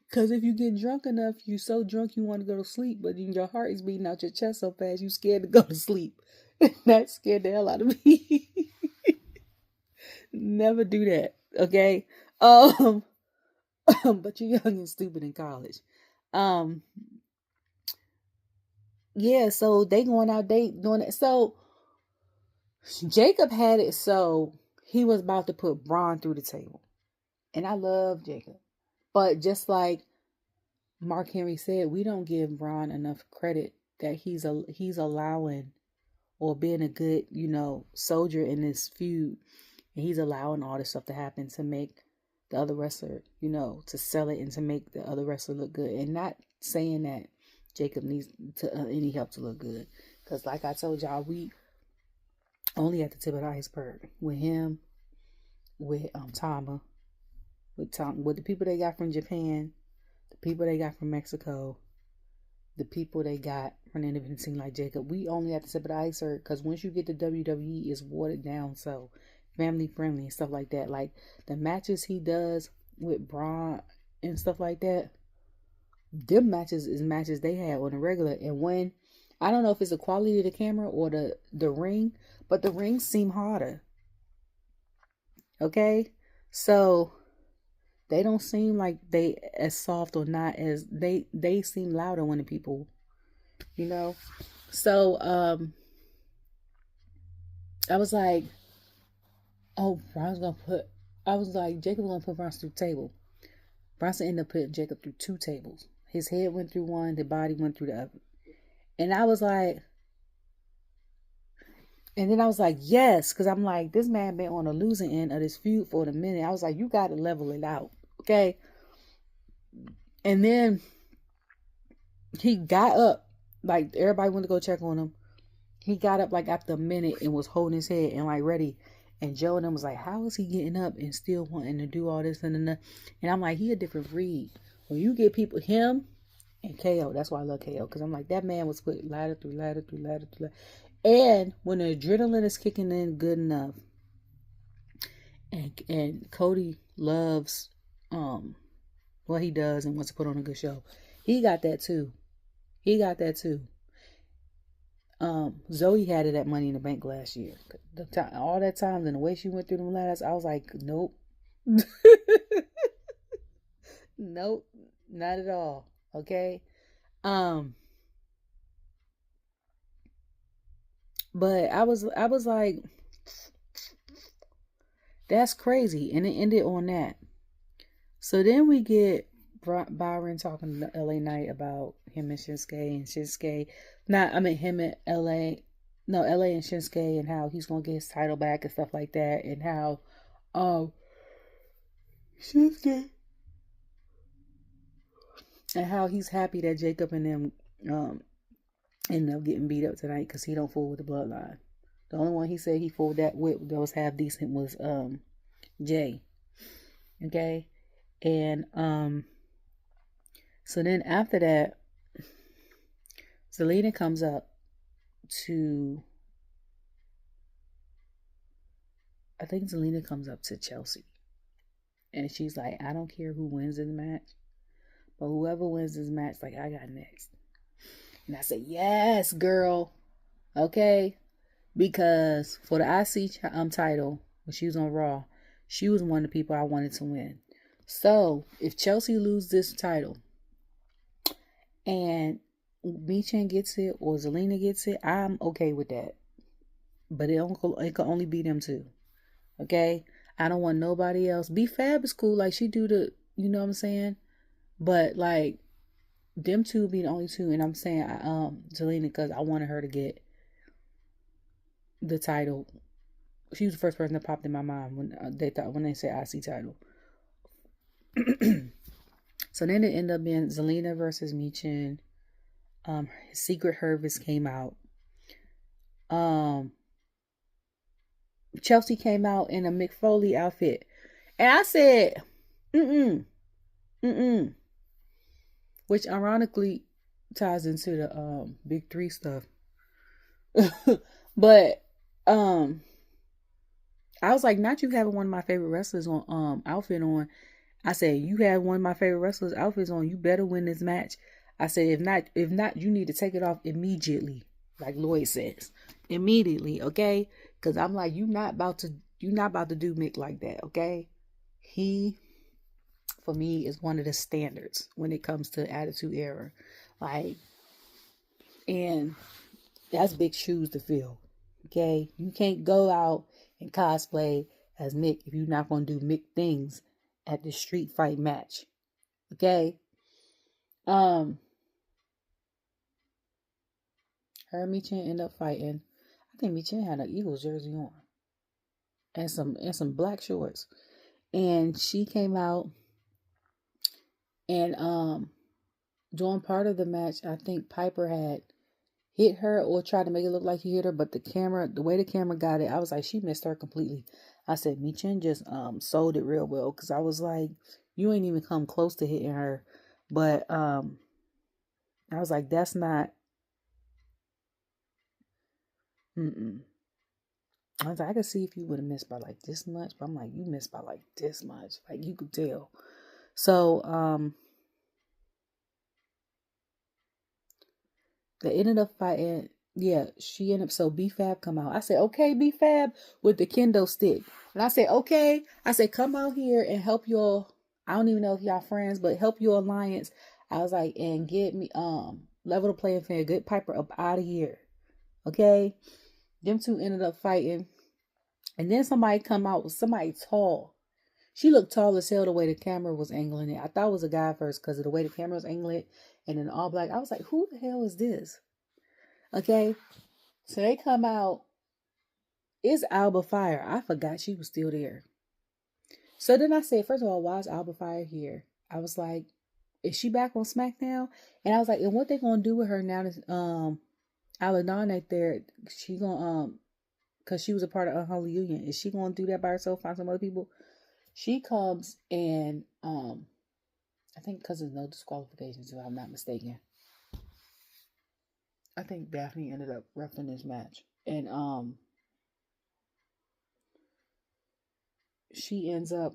Because if you get drunk enough, you so drunk you want to go to sleep, but then your heart is beating out your chest so fast you scared to go to sleep. That scared the hell out of me. Never do that. Okay. But you're young and stupid in college. Yeah, so they going out, they doing it. So Jacob had it so he was about to put Braun through the table. And I love Jacob. But just like Mark Henry said, we don't give Braun enough credit that he's allowing, or being a good, soldier in this feud. And he's allowing all this stuff to happen to make the other wrestler, to sell it and to make the other wrestler look good. And not saying that Jacob needs any help to look good. Because like I told y'all, we only at the tip of the iceberg. With him, with Tama, with the people they got from Japan, the people they got from Mexico, the people they got from the independent scene like Jacob. We only at the tip of the iceberg, because once you get to WWE, it's watered down, so family friendly and stuff like that. Like the matches he does with Braun and stuff like that, them matches is matches they had on the regular. And when, I don't know if it's the quality of the camera or the ring, but the rings seem harder. Okay, so they don't seem like they as soft, or not as they seem louder when the people, So I was like, oh, I was like, Jacob gonna put Bronson through the table. Bronson ended up putting Jacob through 2 tables. His head went through one, the body went through the other. And I was like, yes, because I'm like, this man been on the losing end of this feud for a minute. I was like, you got to level it out, okay? And then he got up, like everybody went to go check on him. He got up like after a minute and was holding his head and like ready. And Joe and them was like, how is he getting up and still wanting to do all this and that? And I'm like, he a different breed. When you get people, him and KO, that's why I love KO. Because I'm like, that man was put ladder through ladder through ladder through ladder. And when the adrenaline is kicking in good enough, and Cody loves what he does and wants to put on a good show, he got that too. Zoe had it at Money in the Bank last year. All that time and the way she went through them ladders, I was like, nope. Nope, not at all. Okay. But I was like, that's crazy. And it ended on that. So then we get Byron talking to LA Knight about him and Shinsuke. Him and LA and Shinsuke, and how he's gonna get his title back and stuff like that, and how Shinsuke, and how he's happy that Jacob and them ended up getting beat up tonight because he don't fool with the bloodline. The only one he said he fooled that with that was half decent was Jay. Okay. And so then after that, Zelina comes up to Chelsea. And she's like, I don't care who wins this match, but whoever wins this match, like, I got next. And I said, yes, girl. Okay. Because for the IC title, when she was on Raw, she was one of the people I wanted to win. So if Chelsea loses this title and Michin gets it or Zelina gets it, I'm okay with that. But it can only be them two. Okay? I don't want nobody else. B-Fab is cool. Like, she do the, you know what I'm saying? But, like, them two be the only two. And I'm saying Zelina because I wanted her to get the title. She was the first person that popped in my mind when they said IC title. So then it ended up being Zelina versus Michin. Secret Harvest came out. Chelsea came out in a Mick Foley outfit. And I said, which ironically ties into the Big Three stuff. But I was like, not you having one of my favorite wrestlers on outfit on. I said, you have one of my favorite wrestlers outfits on, you better win this match. I said, if not, you need to take it off immediately. Like Lloyd says. Immediately, okay? Because I'm like, you're not about to do Mick like that, okay? He, for me, is one of the standards when it comes to Attitude Era. Like, and that's big shoes to fill. Okay? You can't go out and cosplay as Mick if you're not going to do Mick things at the street fight match. Okay? Her and Michin end up fighting. I think Michin had an Eagles jersey on. And some black shorts. And she came out and during part of the match, I think Piper had hit her or tried to make it look like he hit her, but the way the camera got it, I was like, she missed her completely. I said, Michin just sold it real well, because I was like, you ain't even come close to hitting her. But I was like, that's not I was like, I could see if you would have missed by like this much, but I'm like, you missed by like this much. Like, you could tell. So they ended up fighting. Yeah, she ended up, so B-Fab come out. I said, okay, B-Fab with the kendo stick. And I said, okay. I said, come out here and help your, I don't even know if y'all friends, but help your alliance. I was like, and get me, level the playing field, get Piper up out of here. Okay? Them two ended up fighting. And then somebody come out with somebody tall. She looked tall as hell the way the camera was angling it. I thought it was a guy first because of the way the camera was angling it. And then all black. I was like, who the hell is this? Okay. So they come out. It's Alba Fire. I forgot she was still there. So then I said, first of all, why is Alba Fire here? I was like, is she back on SmackDown? And I was like, and what they gonna do with her now that Aladon ain't there? She gonna because she was a part of Unholy Union. Is she gonna do that by herself? Find some other people? She comes and I think because there's no disqualifications, if I'm not mistaken. I think Daphne ended up repping this match. And she ends up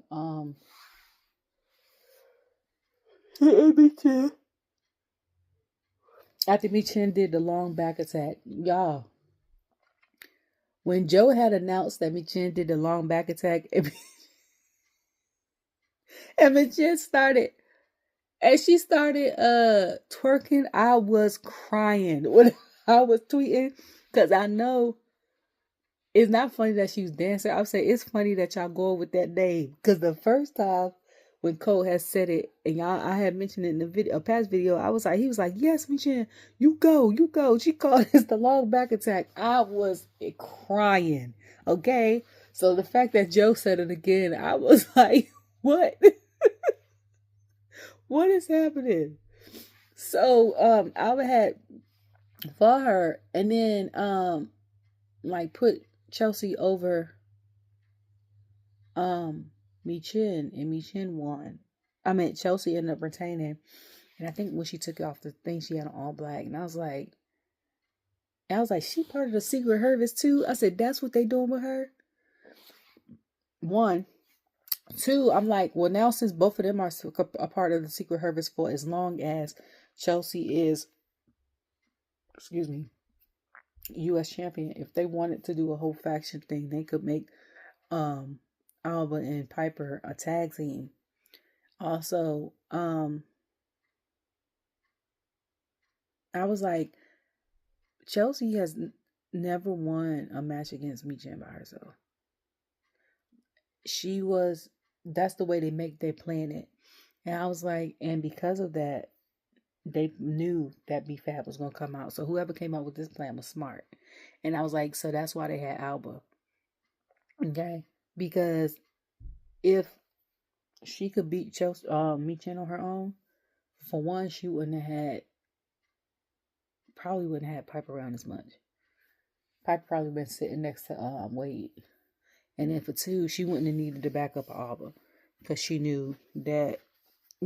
after Michin did the long back attack. Y'all, when Joe had announced that Michin did the long back attack and Michin started and she started twerking, I was crying when I was tweeting, because I know it's not funny that she was dancing. I would say it's funny that y'all go with that name, because the first time when Cole had said it, and y'all, I had mentioned it in the video, a past video. I was like, he was like, yes, Michin, you go. She called this the long back attack. I was crying. Okay, so the fact that Joe said it again, I was like, what? What is happening? So I had for her, and then like put Chelsea over Michin, and Michin won. I mean, Chelsea ended up retaining, and I think when she took off the thing, she had an all black, and I was like, she part of the Secret Service too. I said, that's what they doing with her. One, two, I'm like, well, now since both of them are a part of the Secret Service for as long as Chelsea is, U.S. champion, if they wanted to do a whole faction thing, they could make Alba and Piper a tag team. Also, I was like, Chelsea has never won a match against Michin by herself. That's the way they plan it. And I was like, and because of that, they knew that B-Fab was going to come out. So whoever came up with this plan was smart. And I was like, so that's why they had Alba. Okay? Because if she could beat Chelsea, Michin on her own, for one, she probably wouldn't have Piper around as much. Piper probably been sitting next to Wade. And then for two, she wouldn't have needed to back up Alba because she knew that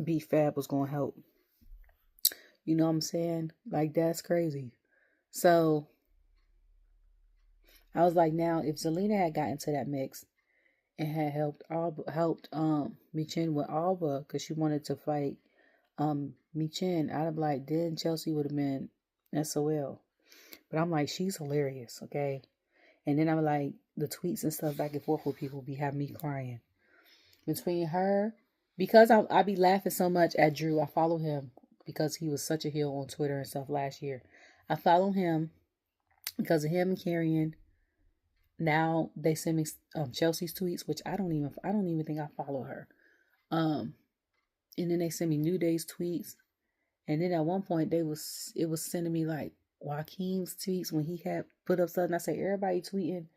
B-Fab was going to help. You know what I'm saying? Like, that's crazy. So I was like, now if Zelina had gotten to that mix and had helped Michin with Alba because she wanted to fight Michin, I'd have like, then Chelsea would have been SOL. But I'm like, she's hilarious, okay? And then I'm like, the tweets and stuff back and forth with people be having me crying. Between her, because I be laughing so much at Drew. I follow him because he was such a heel on Twitter and stuff last year. I follow him because of him and Carrion. Now they send me Chelsea's tweets, which I don't even think I follow her. And then they send me New Day's tweets. And then at one point it was sending me like Joaquin's tweets when he had put up something. I say everybody tweeting.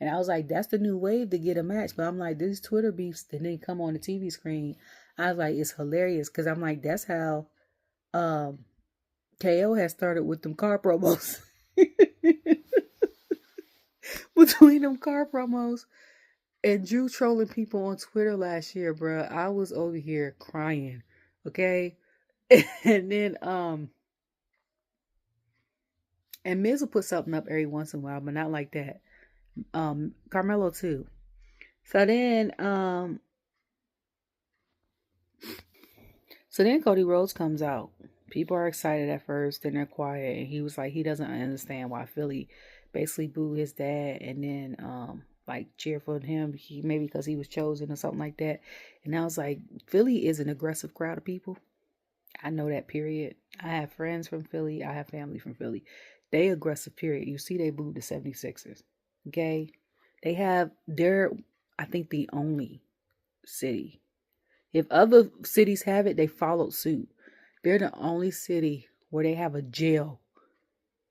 And I was like, that's the new wave to get a match. But I'm like, these Twitter beefs that didn't come on the TV screen. I was like, it's hilarious. Because I'm like, that's how KO has started with them car promos. Between them car promos and Drew trolling people on Twitter last year, bro. I was over here crying. Okay? And then, and Miz will put something up every once in a while, but not like that. Carmelo too. So then Cody Rhodes comes out. People are excited at first, then they're quiet, and he was like, he doesn't understand why Philly basically booed his dad, and then like cheer for him, maybe because he was chosen or something like that. And I was like, Philly is an aggressive crowd of people. I know that, period. I have friends from Philly. I have family from Philly. They aggressive, period. You see they booed the 76ers. Okay? They're, I think, the only city. If other cities have it, they followed suit. They're the only city where they have a jail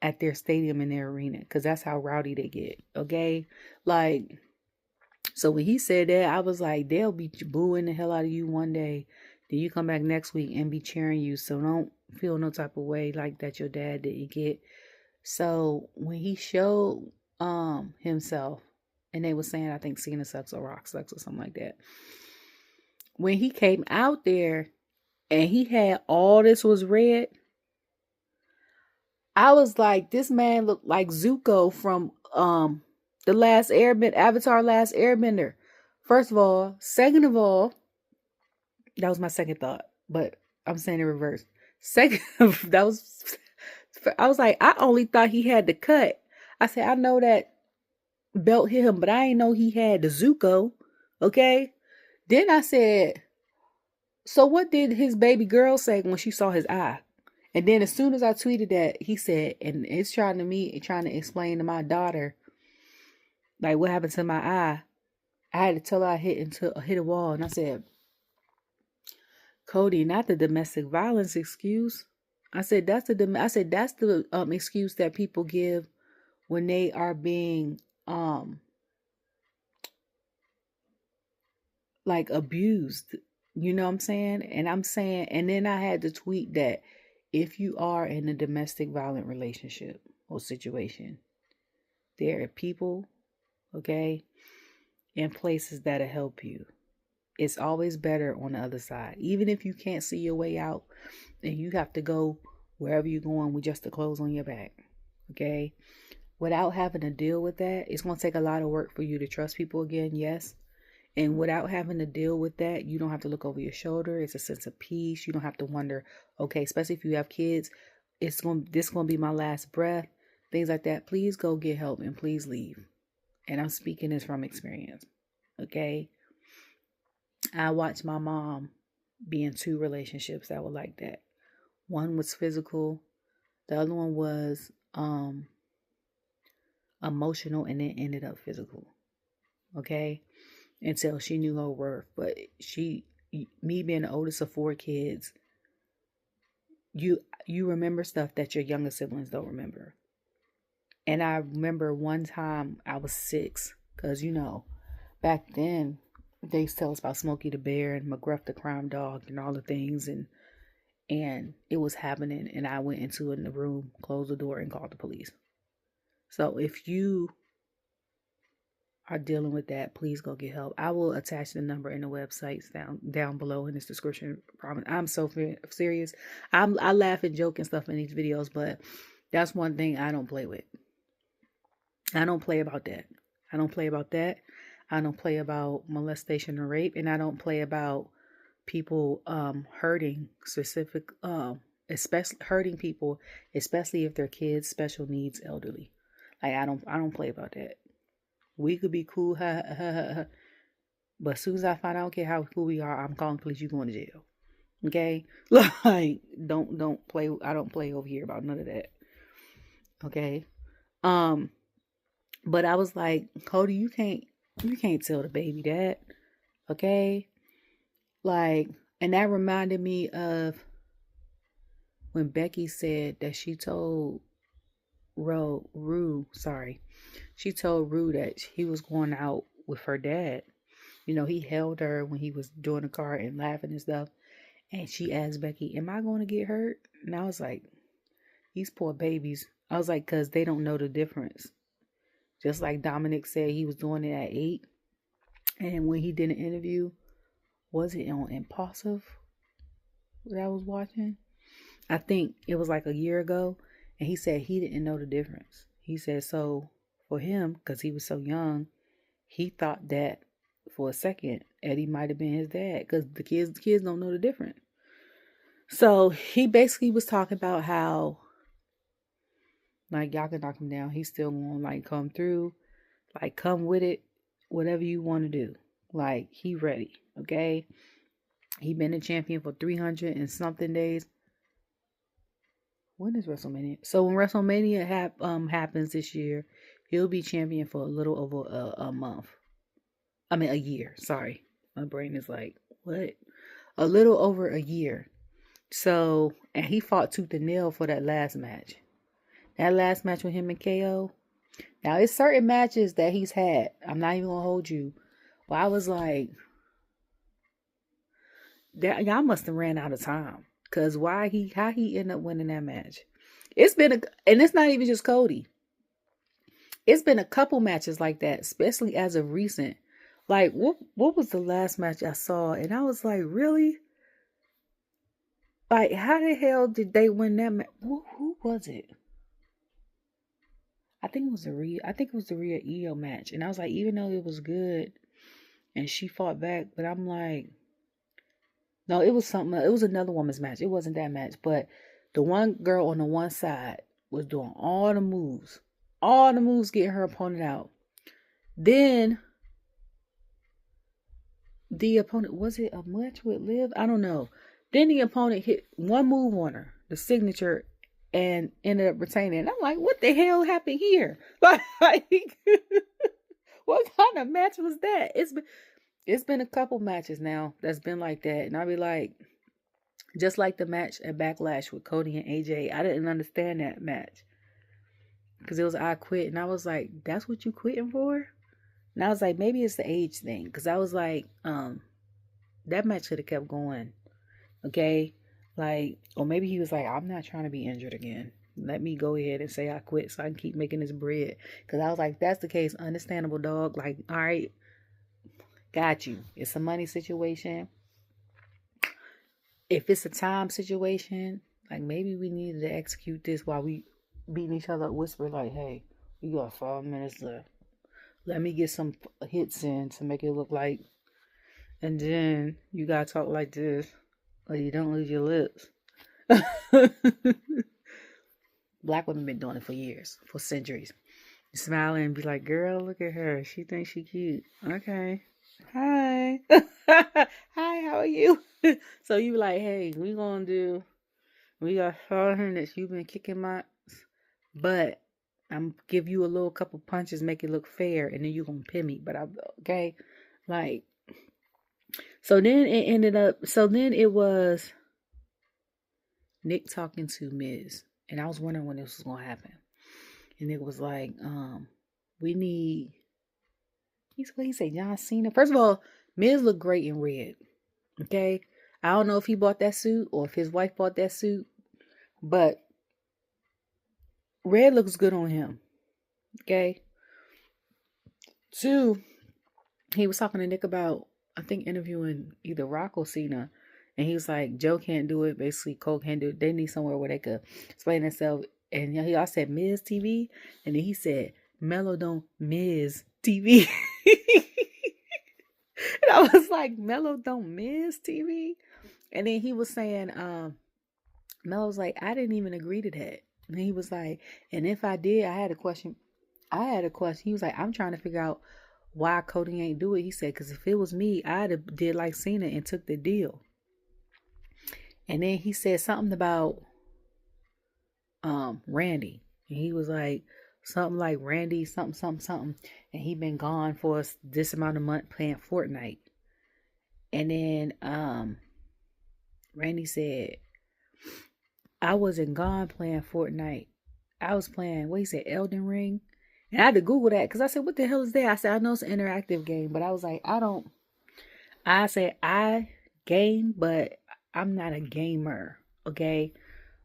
at their stadium and their arena. Because that's how rowdy they get. Okay? Like, so when he said that, I was like, they'll be booing the hell out of you one day. Then you come back next week and be cheering you. So don't feel no type of way like that your dad didn't get. So when he showed himself, and they were saying, I think Cena sucks or Rock sucks or something like that. When he came out there and he had all this was red, I was like, this man looked like Zuko from the Last Airbender, Avatar Last Airbender. First of all. Second of all, that was my second thought, but I'm saying it reverse. I was like, I only thought he had the cut. I said, I know that belt hit him, but I didn't know he had the Zuko. Okay? Then I said, so what did his baby girl say when she saw his eye? And then as soon as I tweeted that, he said, and it's trying to explain to my daughter, like what happened to my eye. I had to tell her I hit a wall, and I said, Cody, not the domestic violence excuse. I said that's the excuse that people give when they are being like abused. You know what I'm saying? And then I had to tweet that if you are in a domestic violent relationship or situation, there are people, okay, in places that'll help you. It's always better on the other side. Even if you can't see your way out and you have to go wherever you're going with just the clothes on your back, okay? Without having to deal with that, it's going to take a lot of work for you to trust people again, yes. And without having to deal with that, you don't have to look over your shoulder. It's a sense of peace. You don't have to wonder, okay, especially if you have kids, this going to be my last breath, things like that. Please go get help and please leave. And I'm speaking this from experience, okay? I watched my mom be in 2 relationships that were like that. One was physical. The other one was emotional, and then ended up physical. Okay? Until she knew her worth. But me being the oldest of 4 kids, you remember stuff that your younger siblings don't remember. And I remember one time I was 6, because back then they used to tell us about Smokey the Bear and McGruff the Crime Dog and all the things, and it was happening, and I went into the room, closed the door, and called the police. So if you are dealing with that, please go get help. I will attach the number in the websites down below in this description. I'm so serious. I laugh and joke and stuff in these videos, but that's one thing I don't play with. I don't play about that. I don't play about molestation or rape, and I don't play about people hurting especially hurting people, especially if they're kids, special needs, elderly. Like I don't play about that. We could be cool, but as soon as I find out, okay, how cool we are, I'm calling the police. You going to jail, okay? Like don't play. I don't play over here about none of that, okay? But I was like, Cody, you can't tell the baby that, okay? Like, and that reminded me of when Becky said that she told Rue that he was going out with her dad. He held her when he was doing the car and laughing and stuff. And she asked Becky, am I going to get hurt? And I was like, these poor babies. I was like, because they don't know the difference. Just like Dominic said, he was doing it at 8. And when he did an interview, was it on Impulsive that I was watching? I think it was like a year ago. And he said he didn't know the difference. He said, so for him, because he was so young, he thought that for a second, Eddie might have been his dad. Because the kids don't know the difference. So he basically was talking about how, like, y'all can knock him down. He's still going to, like, come through. Like, come with it. Whatever you want to do. Like, he ready. Okay? He been a champion for 300 and something days. When is WrestleMania? So when WrestleMania happens this year, he'll be champion for a little over a month. I mean, a year. Sorry. My brain is like, what? A little over a year. So, and he fought tooth and nail for that last match. That last match with him and KO. Now, it's certain matches that he's had. I'm not even going to hold you. But I was like, y'all must have ran out of time. Because how he ended up winning that match? And it's not even just Cody. It's been a couple matches like that, especially as of recent. Like, what was the last match I saw? And I was like, really? Like, how the hell did they win that match? Who was it? I think it was the Rhea Io match. And I was like, even though it was good and she fought back, but I'm like, no, it was something. It was another woman's match. It wasn't that match. But the one girl on the one side was doing all the moves. All the moves getting her opponent out. Then the opponent, was it a match with Liv? I don't know. Then the opponent hit one move on her, the signature, and ended up retaining. And I'm like, what the hell happened here? Like, what kind of match was that? It's been a couple matches now that's been like that. And I'll be like, Just like the match at Backlash with Cody and AJ. I didn't understand that match. Because it was I quit. And I was like, that's what you quitting for? And I was like, maybe it's the age thing. Because I was like, that match should have kept going. Okay? Like, or maybe he was like, I'm not trying to be injured again. Let me go ahead and say I quit so I can keep making this bread. Because I was like, if that's the case, understandable, dog. Like, all right, got you. It's a money situation. If it's a time situation, like maybe we needed to execute this while we beating each other up, whisper like, hey, we got 5 minutes left. Let me get some hits in to make it look like, and then you gotta talk like this, or you don't lose your lips. Black women been doing it for years, for centuries. Smiling and be like, girl, look at her. She thinks she cute. Okay. Hi. Hi, how are you? So you like, hey, we got 500. You've been kicking my, but I'm give you a little couple punches, make it look fair, and then you gonna pin me. But I'm okay. Like, so then it was Nick talking to Miz. And I was wondering when this was gonna happen. And it was like, we need, he said John Cena. First of all, Miz looked great in red. Okay. I don't know if he bought that suit or if his wife bought that suit, but red looks good on him. Okay. 2, he was talking to Nick about, I think, interviewing either Rock or Cena. And he was like, Joe can't do it. Basically, Cole can't do it. They need somewhere where they could explain themselves. And he all said Miz TV. And then he said, Melo don't Miz TV. And I was like, Melo don't Miz TV? And then he was saying, Melo was like, I didn't even agree to that. And he was like, and if I did, I had a question. He was like, I'm trying to figure out why Cody ain't do it. He said, because if it was me, I'd have did like Cena and took the deal. And then he said something about Randy. And he was like, something like Randy, something. And he been gone for this amount of months playing Fortnite. And then Randy said, I wasn't gone playing Fortnite. I was playing, what he said, Elden Ring. And I had to Google that because I said, what the hell is that? I said, I know it's an interactive game, but I was like, I said, I game, but I'm not a gamer, okay?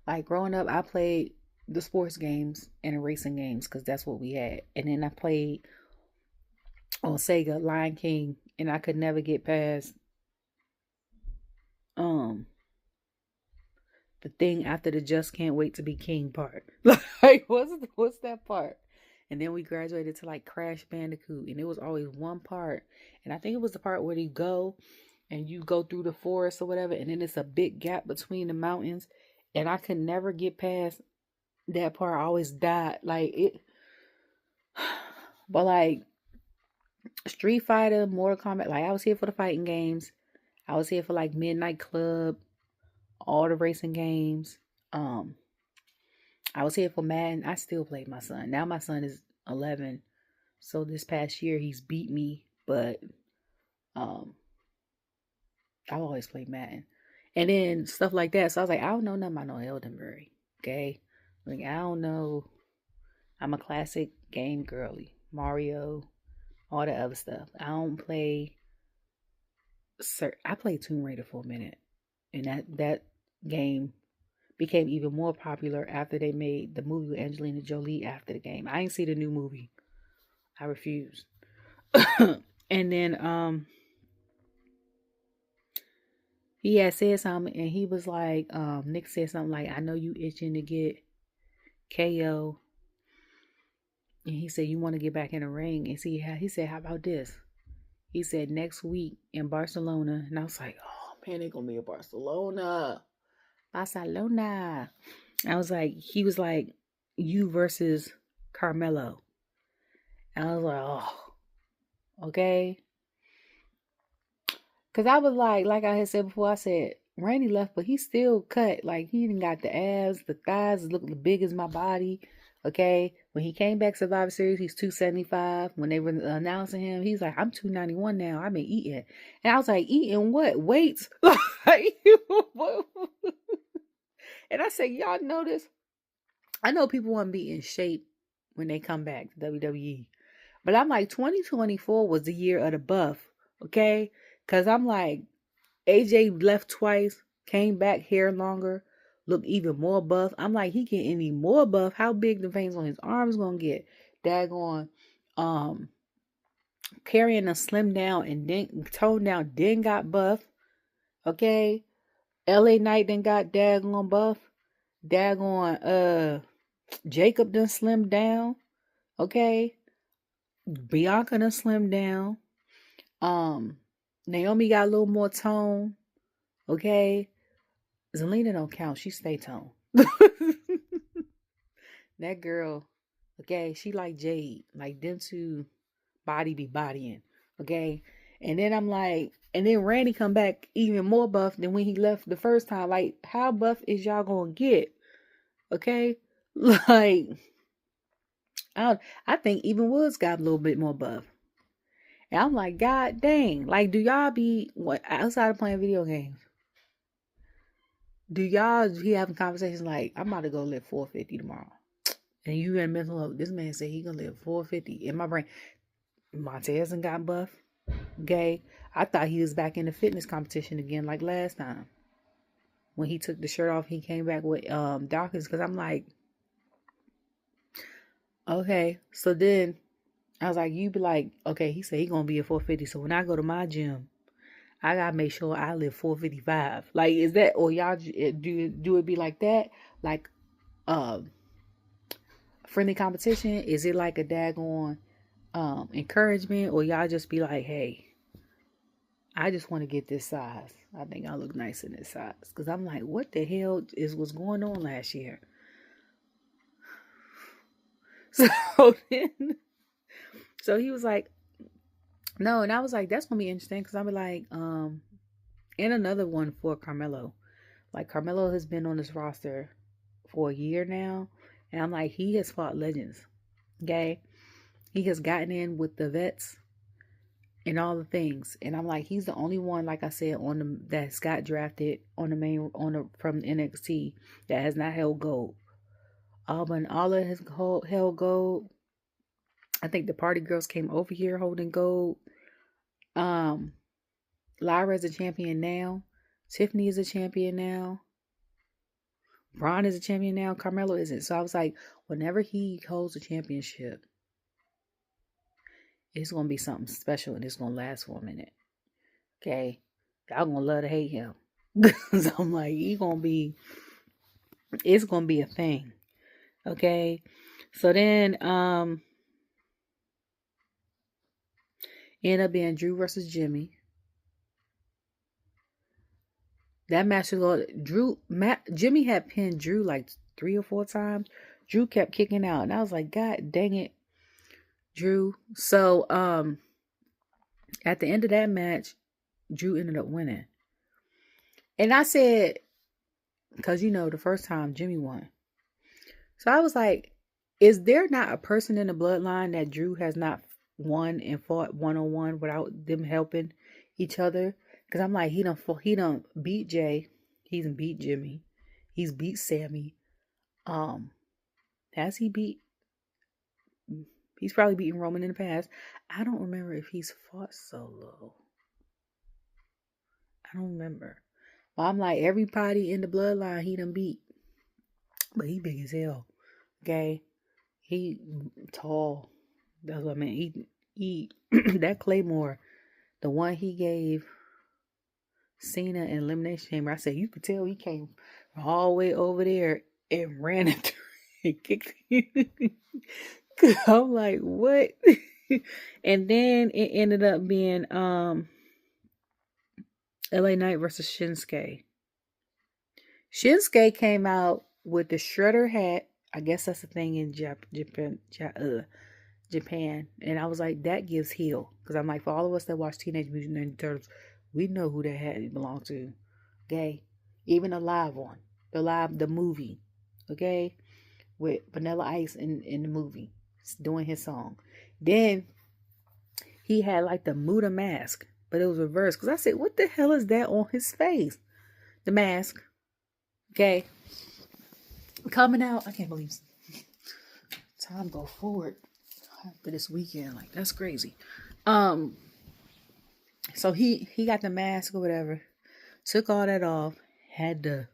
Like, growing up, I played the sports games and the racing games because that's what we had. And then I played on Sega, Lion King, and I could never get past the thing after the just can't wait to be king part. Like, what's that part? And then we graduated to like Crash Bandicoot, and it was always one part. And I think it was the part where you go through the forest or whatever, and then it's a big gap between the mountains. And I could never get past that part. I always died. Like it. But like Street Fighter, Mortal Kombat, like I was here for the fighting games. I was here for like Midnight Club, all the racing games. I was here for Madden. I still played my son. Now my son is 11. So this past year he's beat me, but I've always played Madden. And then stuff like that. So I was like, I don't know nothing about no Eldenberry. Okay? Like, I don't know. I'm a classic game girly. Mario, all the other stuff. I don't play. I played Tomb Raider for a minute. And that game became even more popular after they made the movie with Angelina Jolie after the game. I ain't see the new movie. I refused. And then he had said something, and he was like, Nick said something like, I know you itching to get KO. And he said, you want to get back in the ring. And he said, how about this? He said, next week in Barcelona. And I was like, oh man, they're going to be in Barcelona. I was like, he was like, you versus Carmelo. And I was like, oh, okay. Because I was like I had said before, I said, Randy left, but he still cut. Like, he didn't got the abs, the thighs look as big as my body. Okay, when he came back Survivor Series, he's 275. When they were announcing him, he's like, I'm 291 now. I've been eating. And I was like, eating what? Weights? Like, what? And I said, y'all know this? I know people want to be in shape when they come back to WWE. But I'm like, 2024 was the year of the buff. Okay? Because I'm like, AJ left twice, came back hair longer, looked even more buff. I'm like, he get any more buff? How big the veins on his arms gonna get? Daggone, carrying a slim down and then toned down, then got buff. Okay, LA Knight then got daggone buff. Daggone, Jacob done slimmed down. Okay, Bianca done slimmed down. Naomi got a little more tone. Okay. Zelina don't count. She stay toned. That girl, okay, she like Jade. Like them two body be bodying. Okay. And then I'm like, and then Randy come back even more buff than when he left the first time. Like, how buff is y'all gonna get? Okay. Like, I think even Woods got a little bit more buff. And I'm like, God dang. Like, do y'all be what outside of playing video games? Do y'all be having conversations like, I'm about to go live 450 tomorrow? And you in mental health, this man said he gonna live 450. In my brain, Montez and got buff. Okay. I thought he was back in the fitness competition again like last time. When he took the shirt off, he came back with Dawkins. Because I'm like, okay. So then I was like, you be like, okay, he said he gonna be at 450. So when I go to my gym, I gotta make sure I live 455. Like, is that, or y'all do it be like that? Like, friendly competition? Is it like a daggone encouragement, or y'all just be like, hey, I just want to get this size. I think I look nice in this size. Because I'm like, what the hell was going on last year? So then, so he was like, no, and I was like, that's gonna be interesting, because I'll be like, and another one for Carmelo. Like, Carmelo has been on this roster for a year now, and I'm like, he has fought legends. Okay, he has gotten in with the vets and all the things, and I'm like, he's the only one, like I said, on the that's got drafted on the main from NXT that has not held gold. But all of his held gold. I think the party girls came over here holding gold. Lyra is a champion now. Tiffany is a champion now. Braun is a champion now. Carmelo isn't. So I was like, whenever he holds a championship, it's going to be something special and it's going to last for a minute. Okay? Y'all going to love to hate him. So I'm like, it's going to be a thing. Okay? So then, ended up being Drew versus Jimmy. That match was Jimmy had pinned Drew like 3 or 4 times. Drew kept kicking out, and I was like, God dang it, Drew. So at the end of that match, Drew ended up winning. And I said, because the first time Jimmy won. So I was like, is there not a person in the bloodline that Drew has not won and fought one-on-one without them helping each other? Because I'm like, he done beat Jay. He's beat Jimmy. He's beat Sammy. Has he beat? He's probably beaten Roman in the past. I don't remember if he's fought solo. I don't remember. Well, I'm like, everybody in the bloodline he done beat. But he big as hell. Okay? He tall. That's what I mean. He that Claymore, the one he gave Cena in Elimination Chamber, I said, you could tell he came all the way over there and ran into and kicked you. I'm like, what? And then it ended up being LA Knight versus Shinsuke. Shinsuke came out with the shredder hat. I guess that's a thing in Japan. And I was like, that gives heel. Because I'm like, for all of us that watch Teenage Mutant Ninja Turtles, we know who that hat belonged to. Okay? Even the live one. The movie. Okay? with Vanilla Ice in the movie, doing his song. Then he had like the Muda mask, but it was reversed. Because I said, what the hell is that on his face? The mask. Okay. Coming out. I can't believe time go forward for this weekend. Like, that's crazy. So he got the mask or whatever. Took all that off. Had the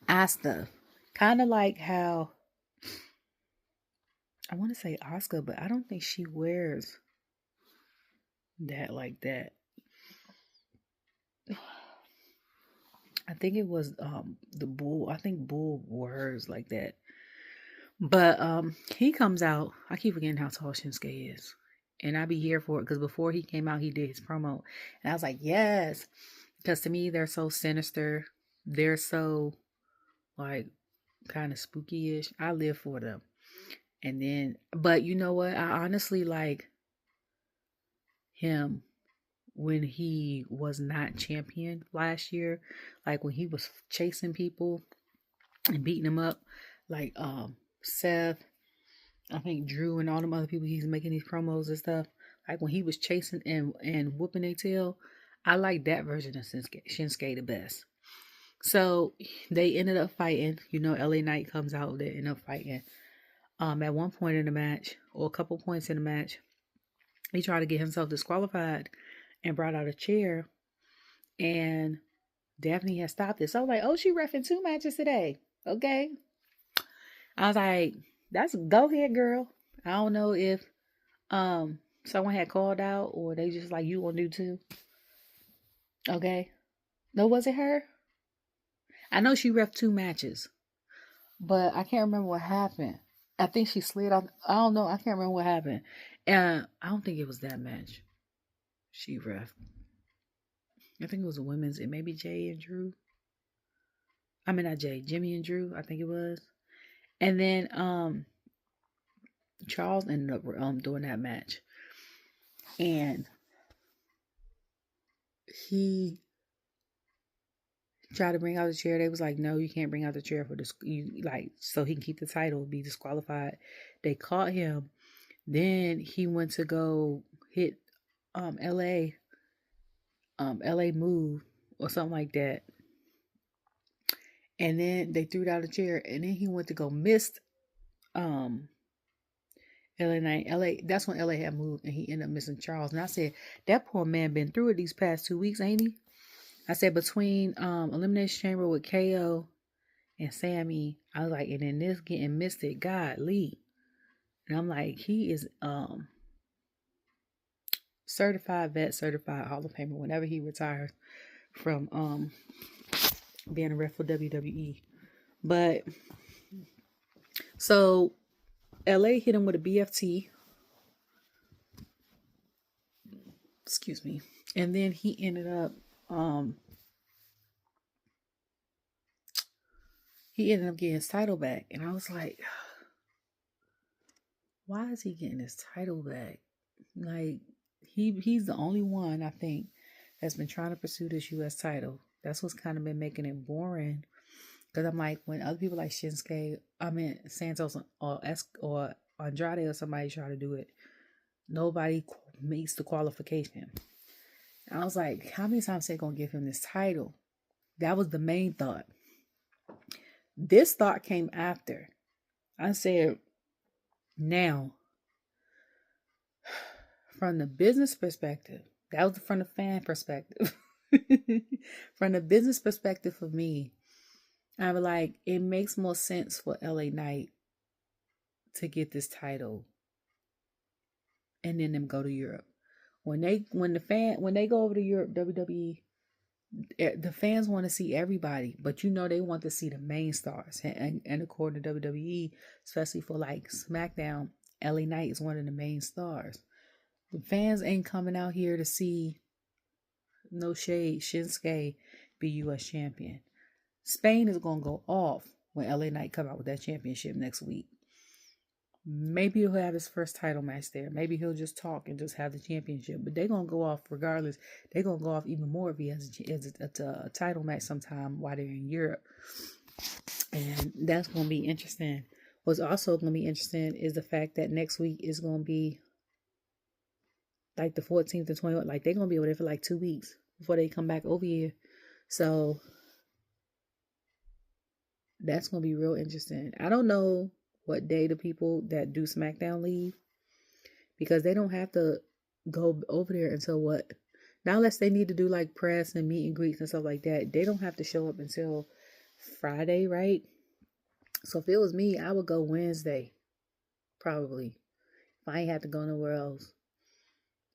eye stuff. Kind of like how, I want to say Oscar, but I don't think she wears that like that. I think it was the Bull. I think Bull wore hers like that. But he comes out. I keep forgetting how tall Shinsuke is. And I be here for it because before he came out, he did his promo. And I was like, yes. Because to me, they're so sinister. They're so, like, kind of spooky-ish. I live for them. And then, but you know what? I honestly like him when he was not champion last year. Like, when he was chasing people and beating them up. Like, Seth, I think Drew and all them other people he's making these promos and stuff. Like when he was chasing and whooping their tail, I like that version of Shinsuke the best. So they ended up fighting. You know, LA Knight comes out, they end up fighting. At one point in the match, or a couple points in the match, he tried to get himself disqualified and brought out a chair. And Daphne had stopped it. So I was like, oh, she reffing 2 matches today. Okay. I was like, that's go ahead, girl. I don't know if someone had called out or they just like, you gonna do 2. Okay. No, was it her? I know she reffed 2 matches, but I can't remember what happened. I think she slid off. I don't know. I can't remember what happened. And I don't think it was that match she reffed. I think it was a women's. It may be Jay and Drew. I mean, not Jay, Jimmy and Drew. I think it was. And then Charles ended up doing that match. And he tried to bring out the chair. They was like, no, you can't bring out the chair for this. You like so he can keep the title, be disqualified. They caught him. Then he went to go hit LA move or something like that. And then they threw out a chair, and then he went to go miss LA Knight. That's when LA had moved, and he ended up missing Charles. And I said, that poor man been through it these past 2 weeks, ain't he? I said between Elimination Chamber with KO and Sammy, I was like, and then this getting missed it, God Lee. And I'm like, he is certified vet, certified Hall of Famer whenever he retires from being a ref for WWE. But so LA hit him with a BFT. Excuse me. And then he ended up getting his title back. And I was like, why is he getting his title back? Like, he's the only one, I think, that's been trying to pursue this U.S. title. That's what's kind of been making it boring. Because I'm like, when other people like Shinsuke, Santos or Andrade or somebody try to do it, nobody meets the qualification. I was like, how many times they going to give him this title? That was the main thought. This thought came after. I said, now, from the business perspective, that was from the fan perspective. From the business perspective for me, I was like, it makes more sense for LA Knight to get this title and then them go to Europe. When they go over to Europe, WWE, the fans want to see everybody, but you know they want to see the main stars. And according to WWE, especially for like Smackdown, LA Knight is one of the main stars. The fans ain't coming out here to see, no shade, Shinsuke be U.S. champion. Spain is going to go off when LA Knight come out with that championship next week. Maybe he'll have his first title match there. Maybe he'll just talk and just have the championship. But they're going to go off regardless. They're going to go off even more if he has a title match sometime while they're in Europe. And that's going to be interesting What's also going to be interesting is the fact that next week is going to be like the 14th to 21st. Like, they're going to be over there for like 2 weeks before they come back over here. So that's going to be real interesting. I don't know what day the people that do SmackDown leave, because they don't have to go over there until what? Now, unless they need to do like press and meet and greets and stuff like that, they don't have to show up until Friday, right? So if it was me, I would go Wednesday, probably. If I ain't have to go nowhere else.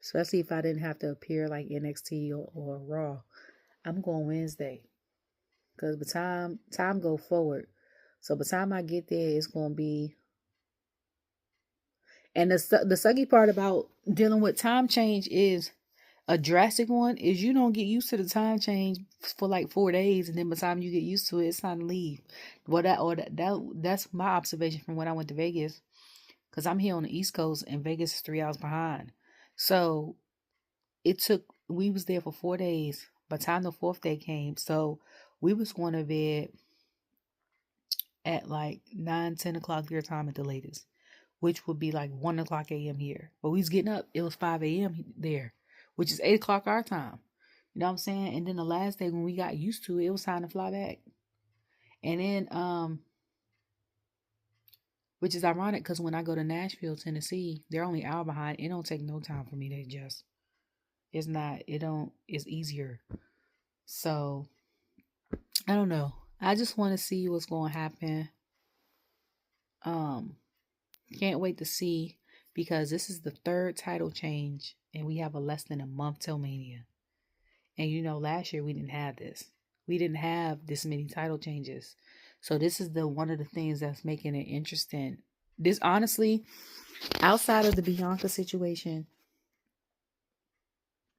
Especially if I didn't have to appear like NXT or Raw. I'm going Wednesday. Because by time go forward. So by the time I get there, it's going to be... And the sucky part about dealing with time change is a drastic one is you don't get used to the time change for like 4 days, and then by the time you get used to it, it's time to leave. Well, that's my observation from when I went to Vegas, because I'm here on the East Coast and Vegas is 3 hours behind. So we was there for 4 days. By the time the 4th day came, so we was going to bed at like 9-10 o'clock your time at the latest, which would be like 1 o'clock a.m. here. But we was getting up. It was 5 a.m. there, which is 8 o'clock our time. You know what I'm saying? And then the last day when we got used to it, it was time to fly back. And then, which is ironic because when I go to Nashville, Tennessee, they're only an hour behind. It don't take no time for me to adjust. It's easier. So, I don't know. I just want to see what's going to happen. Can't wait to see, because this is the 3rd title change and we have less than a month till Mania. And last year we didn't have this. We didn't have this many title changes. So this is one of the things that's making it interesting. This, honestly, outside of the Bianca situation,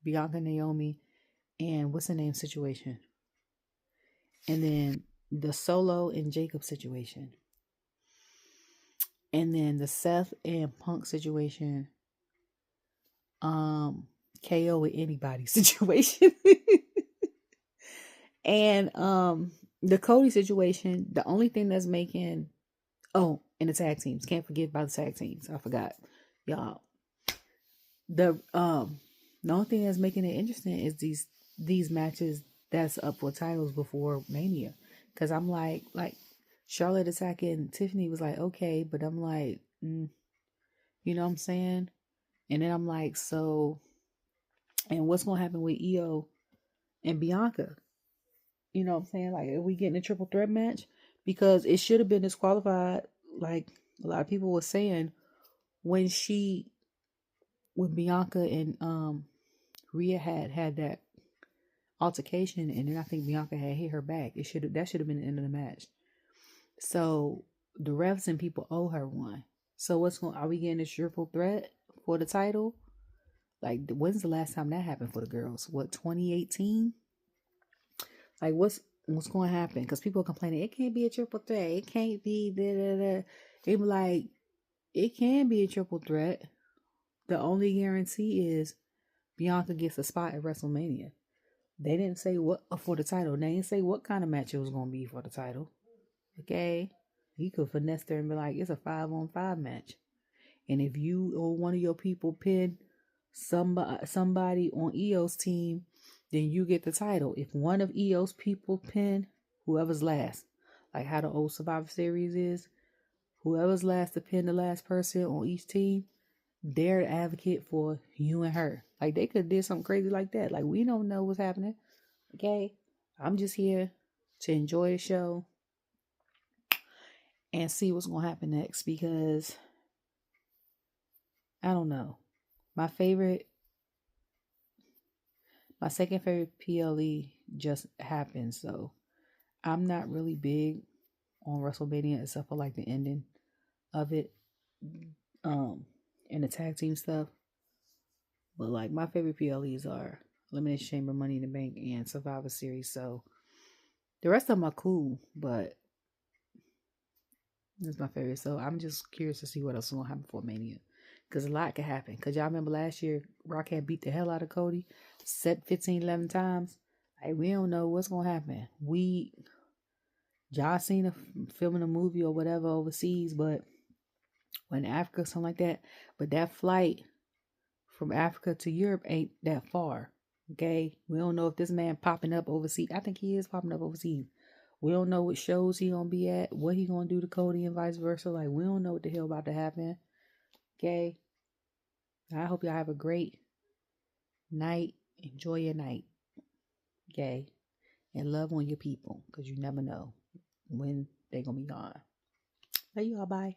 Bianca, Naomi, and what's the name situation, and then the Solo and Jacob situation, and then the Seth and Punk situation, KO with anybody situation, and the Cody situation. The only thing that's making and the tag teams, can't forget about the tag teams. I forgot, y'all. The only thing that's making it interesting is these matches that's up for titles before Mania. Because I'm like Charlotte attacking Tiffany was like, okay, but I'm like, you know what I'm saying? And then I'm like, so, and what's going to happen with Io and Bianca? You know what I'm saying? Like, are we getting a triple threat match? Because it should have been disqualified, like a lot of people were saying, when Bianca and Rhea had that altercation, and then I think Bianca had hit her back. That should have been the end of the match. So the refs and people owe her one. So are we getting a triple threat for the title? Like, when's the last time that happened for the girls? What, 2018? Like, what's going to happen? Because people are complaining, it can't be a triple threat. It can't be da-da-da. They be like, it can be a triple threat. The only guarantee is Bianca gets a spot at WrestleMania. They didn't say what for the title. They didn't say what kind of match it was going to be for the title. Okay? You could finesse there and be like, it's a 5-on-5 match. And if you or one of your people pin somebody on Io's team, then you get the title. If one of Io's people pin whoever's last, like how the old Survivor Series is, whoever's last to pin the last person on each team, they're the advocate for you and her. Like, they could have did something crazy like that. Like, we don't know what's happening. Okay? I'm just here to enjoy the show and see what's going to happen next, because I don't know. My second favorite PLE just happened, so I'm not really big on WrestleMania except for like the ending of it, and the tag team stuff. But like, my favorite PLEs are Elimination Chamber, Money in the Bank, and Survivor Series. So the rest of them are cool, but this is my favorite. So I'm just curious to see what else is gonna happen for Mania, because a lot could happen. Because y'all remember last year, Rock had beat the hell out of Cody, set 11 times. Like, we don't know what's gonna happen. John Cena filming a movie or whatever overseas, but when Africa, something like that. But that flight from Africa to Europe ain't that far. Okay, we don't know if this man popping up overseas. I think he is popping up overseas. We don't know what shows he gonna be at, what he gonna do to Cody and vice versa. Like, we don't know what the hell about to happen. Okay, I hope y'all have a great night. Enjoy your night. Okay, and love on your people, because you never know when they gonna be gone. Love you all. Bye.